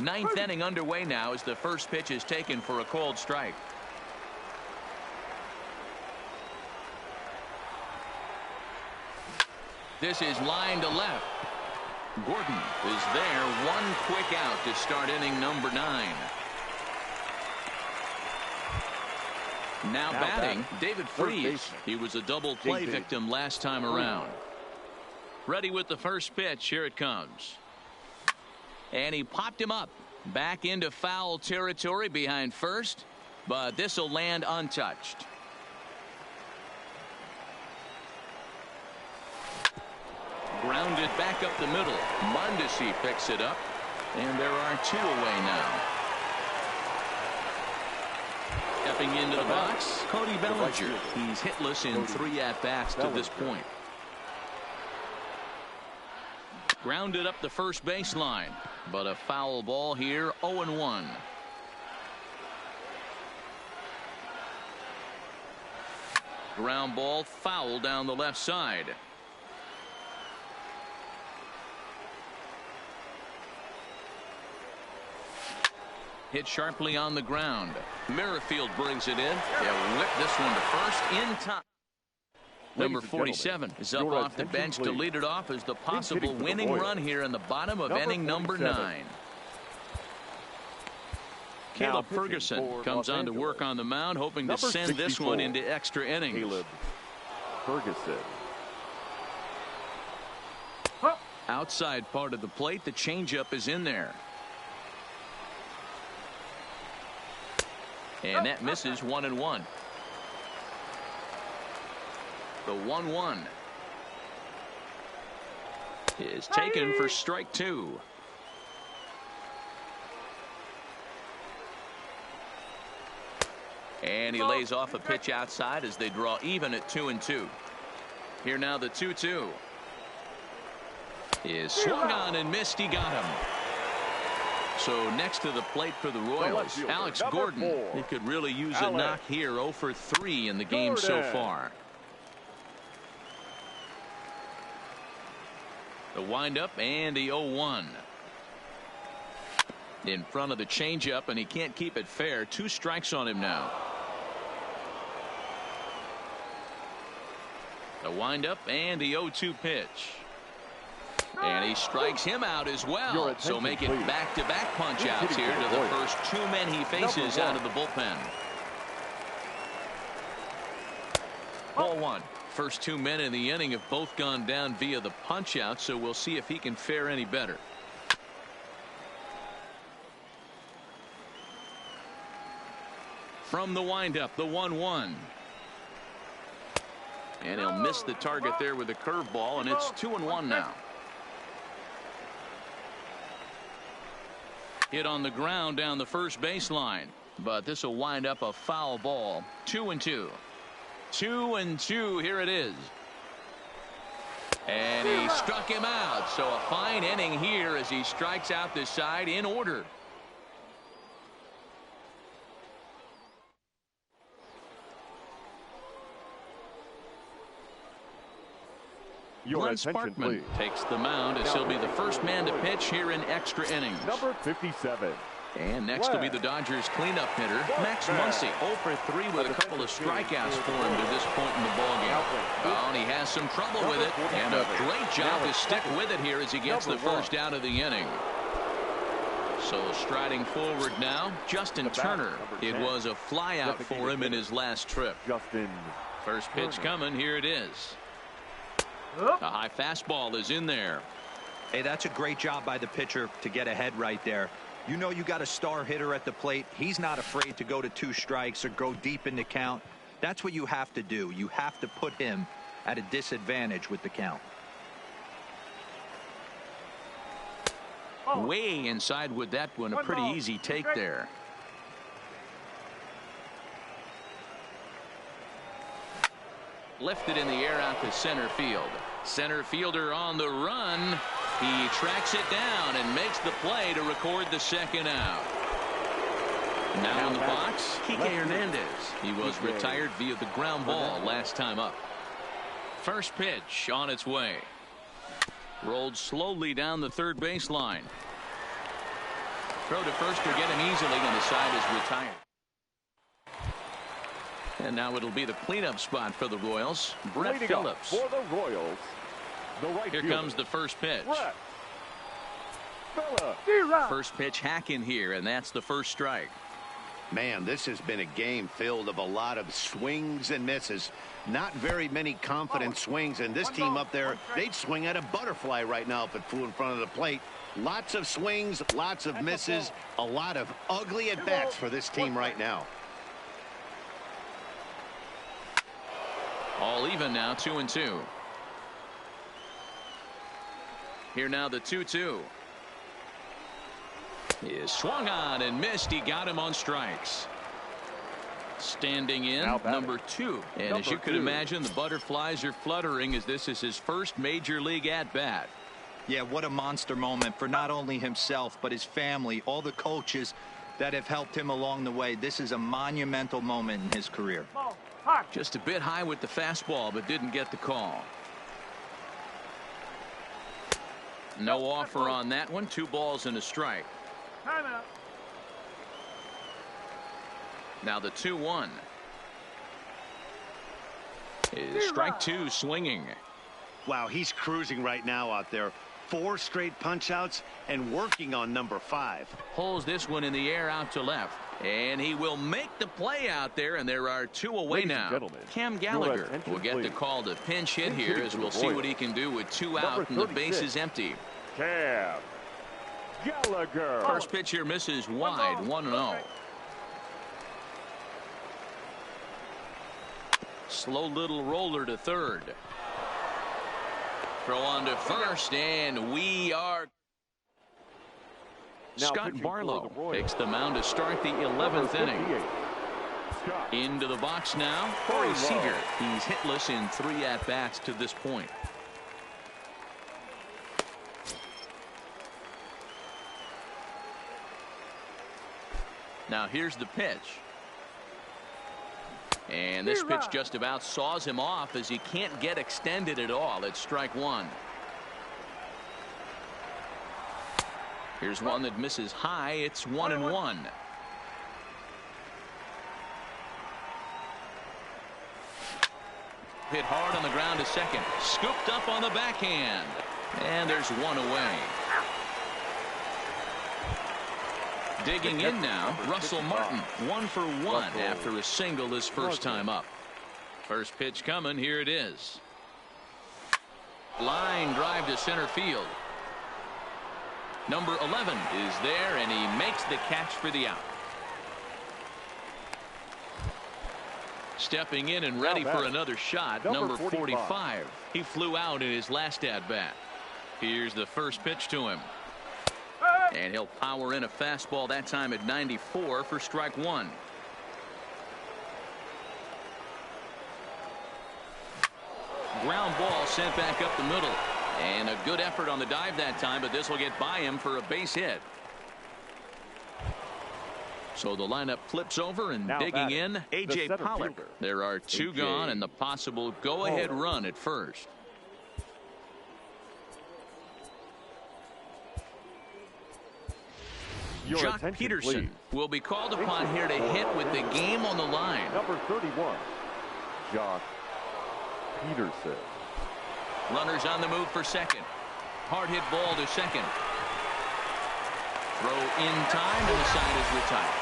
9th inning underway now as the first pitch is taken for a called strike. This is line to left. Gordon is there. One quick out to start inning number 9. Now batting, David Freese. He was a double play victim last time around. Ready with the first pitch. Here it comes. And he popped him up. Back into foul territory behind first. But this will land untouched. Grounded back up the middle. Mondesi picks it up. And there are 2 away now. Stepping into the box, Cody Bellinger. He's hitless in 3 at-bats to this point. Grounded up the first baseline, but a foul ball here. 0-1. Ground ball foul down the left side. Hit sharply on the ground. Merrifield brings it in. They'll whip this one to first in time. Number 47 is up off the bench to lead it off as the possible winning run here in the bottom of inning number 9. Caleb Ferguson comes on to work on the mound, hoping to send this one into extra innings. Caleb Ferguson. Outside part of the plate, the changeup is in there. And that misses 1-1. The 1-1 is taken for strike 2. And he lays off a pitch outside as they draw even at 2-2. Here now the 2-2 is swung on and missed. He got him. So next to the plate for the Royals, Alex Gordon. He could really use a knock here. 0 for 3 in the game so far. The windup and the 0-1. In front of the changeup, and he can't keep it fair. 2 strikes on him now. The windup and the 0-2 pitch. And he strikes him out as well. So make it back-to-back punch-outs here to the first 2 men he faces out of the bullpen. Ball 1. First 2 men in the inning have both gone down via the punch-out, so we'll see if he can fare any better. From the windup, the 1-1. And he'll miss the target there with a curveball, and it's 2-1 now. Hit on the ground down the first baseline, but this will wind up a foul ball. 2-2. 2-2. Here it is. And he struck him out. So a fine inning here as he strikes out the side in order. Glenn Sparkman takes the mound as he'll be the first man to pitch here in extra innings. Number 57. And next will be the Dodgers cleanup hitter, Max Muncy. 0 for 3 with a couple of strikeouts for him to this point in the ballgame. Oh, and he has some trouble with it. And a great job to stick with it here as he gets the first out of the inning. So striding forward now, Justin Turner. It was a flyout for him in his last trip. First pitch coming. Here it is. A high fastball is in there. Hey, that's a great job by the pitcher to get ahead right there. You know you got a star hitter at the plate. He's not afraid to go to 2 strikes or go deep in the count. That's what you have to do. You have to put him at a disadvantage with the count. Way inside with that one. A pretty easy take there. Lifted in the air out to center field. Center fielder on the run. He tracks it down and makes the play to record the second out. Now in the box, Kike Hernandez. He was retired via the ground ball last time up. First pitch on its way. Rolled slowly down the third baseline. Throw to first will get him easily, and the side is retired. And now it'll be the cleanup spot for the Royals. Brett Phillips. For the Royals, the right Here fielder. comes the first pitch. Brett Phillips. First pitch hack in here, and that's the first strike. Man, this has been a game filled of a lot of swings and misses. Not very many confident swings, and this team up there, they'd swing at a butterfly right now if it flew in front of the plate. Lots of swings, lots of misses, a lot of ugly at-bats for this team right now. All even now, 2-2. Here now the 2-2. Is swung on and missed. He got him on strikes. Standing in, number 2. And as you could imagine, the butterflies are fluttering as this is his first major league at-bat. Yeah, what a monster moment for not only himself, but his family, all the coaches that have helped him along the way. This is a monumental moment in his career. Just a bit high with the fastball, but didn't get the call. No offer on that one. 2 balls and a strike. Now the 2-1 is strike 2 swinging. Wow, he's cruising right now out there. 4 straight punch-outs and working on number 5. Pulls this one in the air out to left. And he will make the play out there, and there are 2 away now. Cam Gallagher will get the call to pinch hit here, as we'll see what he can do with 2 out and the base is empty. Cam Gallagher. First pitch here misses wide, 1-0. Slow little roller to third. Throw on to first, and we are... Scott Barlow takes the mound to start the 11th inning. Into the box now, Corey Seager. He's hitless in 3 at-bats to this point. Now here's the pitch. And this pitch just about saws him off as he can't get extended at all. It's strike 1. Here's one that misses high. It's 1-1. Hit hard on the ground to second. Scooped up on the backhand. And there's 1 away. Digging in now, Russell Martin. 1 for 1 after a single his first time up. First pitch coming. Here it is. Line drive to center field. Number 11 is there, and he makes the catch for the out. Stepping in and ready for another shot, number 45. He flew out in his last at-bat. Here's the first pitch to him. And he'll power in a fastball, that time at 94 for strike 1. Ground ball sent back up the middle. And a good effort on the dive that time, but this will get by him for a base hit. So the lineup flips over, and now digging in, A.J. Pollock. There are 2 gone and the possible go-ahead run at first. Jock Peterson will be called upon here to hit with the game on the line. Number 31, Jock Peterson. Runners on the move for second. Hard hit ball to second. Throw in time, and the side is retired.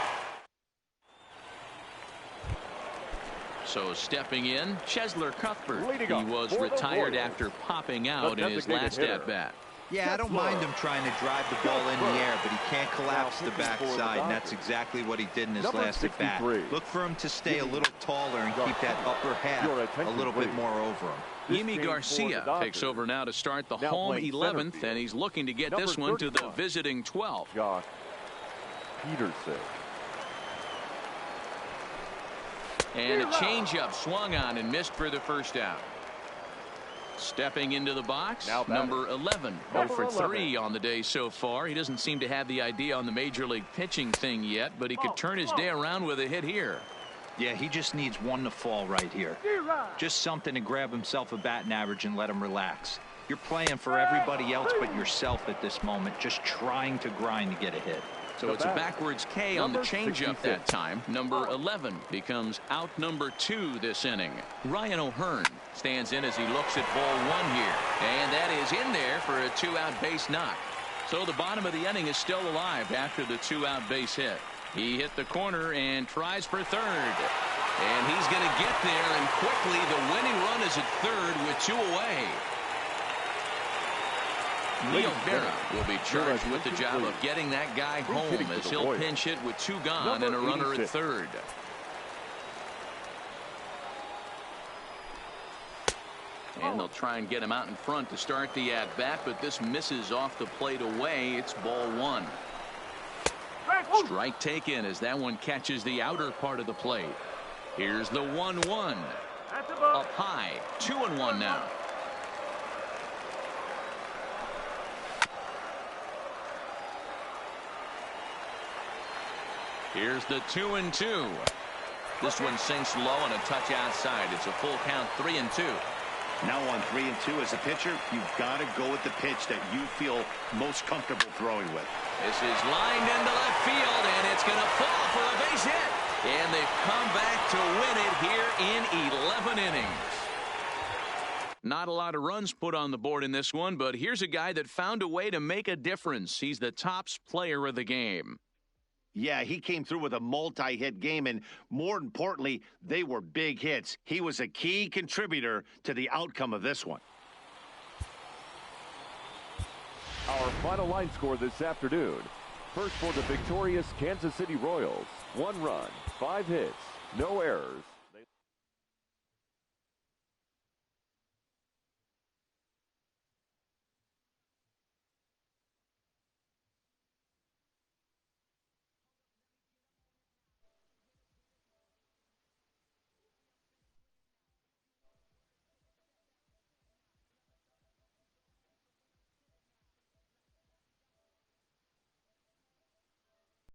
So stepping in, Chesler Cuthbert. He was retired after popping out in his last at-bat. Yeah, I don't mind him trying to drive the ball in the air, but he can't collapse the backside, and that's exactly what he did in his last at-bat. Look for him to stay a little taller and keep that upper half a little bit more over him. Yimi Garcia takes over now to start the home 11th, and he's looking to get this one to the visiting 12th. Jock Peterson. And a changeup swung on and missed for the first out. Stepping into the box, number 11. 0 for 3 on the day so far. He doesn't seem to have the idea on the major league pitching thing yet, but he could turn his day around with a hit here. Yeah, he just needs one to fall right here. Just something to grab himself a batting average and let him relax. You're playing for everybody else but yourself at this moment, just trying to grind to get a hit. So it's a backwards K on the changeup that time. Number 11 becomes out number 2 this inning. Ryan O'Hearn stands in as he looks at ball 1 here. And that is in there for a 2-out base knock. So the bottom of the inning is still alive after the 2-out base hit. He hit the corner and tries for third. And he's going to get there, and quickly the winning run is at third with 2 away. Neil Berra will be charged with the job of getting that guy home as he'll pinch hit with 2 gone and a runner at third. And they'll try and get him out in front to start the at-bat, but this misses off the plate away. It's ball 1. Strike taken as that one catches the outer part of the plate. Here's the 1-1. Up high, 2-1 now. Here's the 2-2. This one sinks low and a touch outside. It's a full count, 3-2. Now on 3-2 as a pitcher, you've got to go with the pitch that you feel most comfortable throwing with. This is lined into left field, and it's going to fall for a base hit. And they've come back to win it here in 11 innings. Not a lot of runs put on the board in this one, but here's a guy that found a way to make a difference. He's the tops player of the game. Yeah, he came through with a multi-hit game, and more importantly, they were big hits. He was a key contributor to the outcome of this one. Our final line score this afternoon. First for the victorious Kansas City Royals, 1 run, 5 hits, no errors.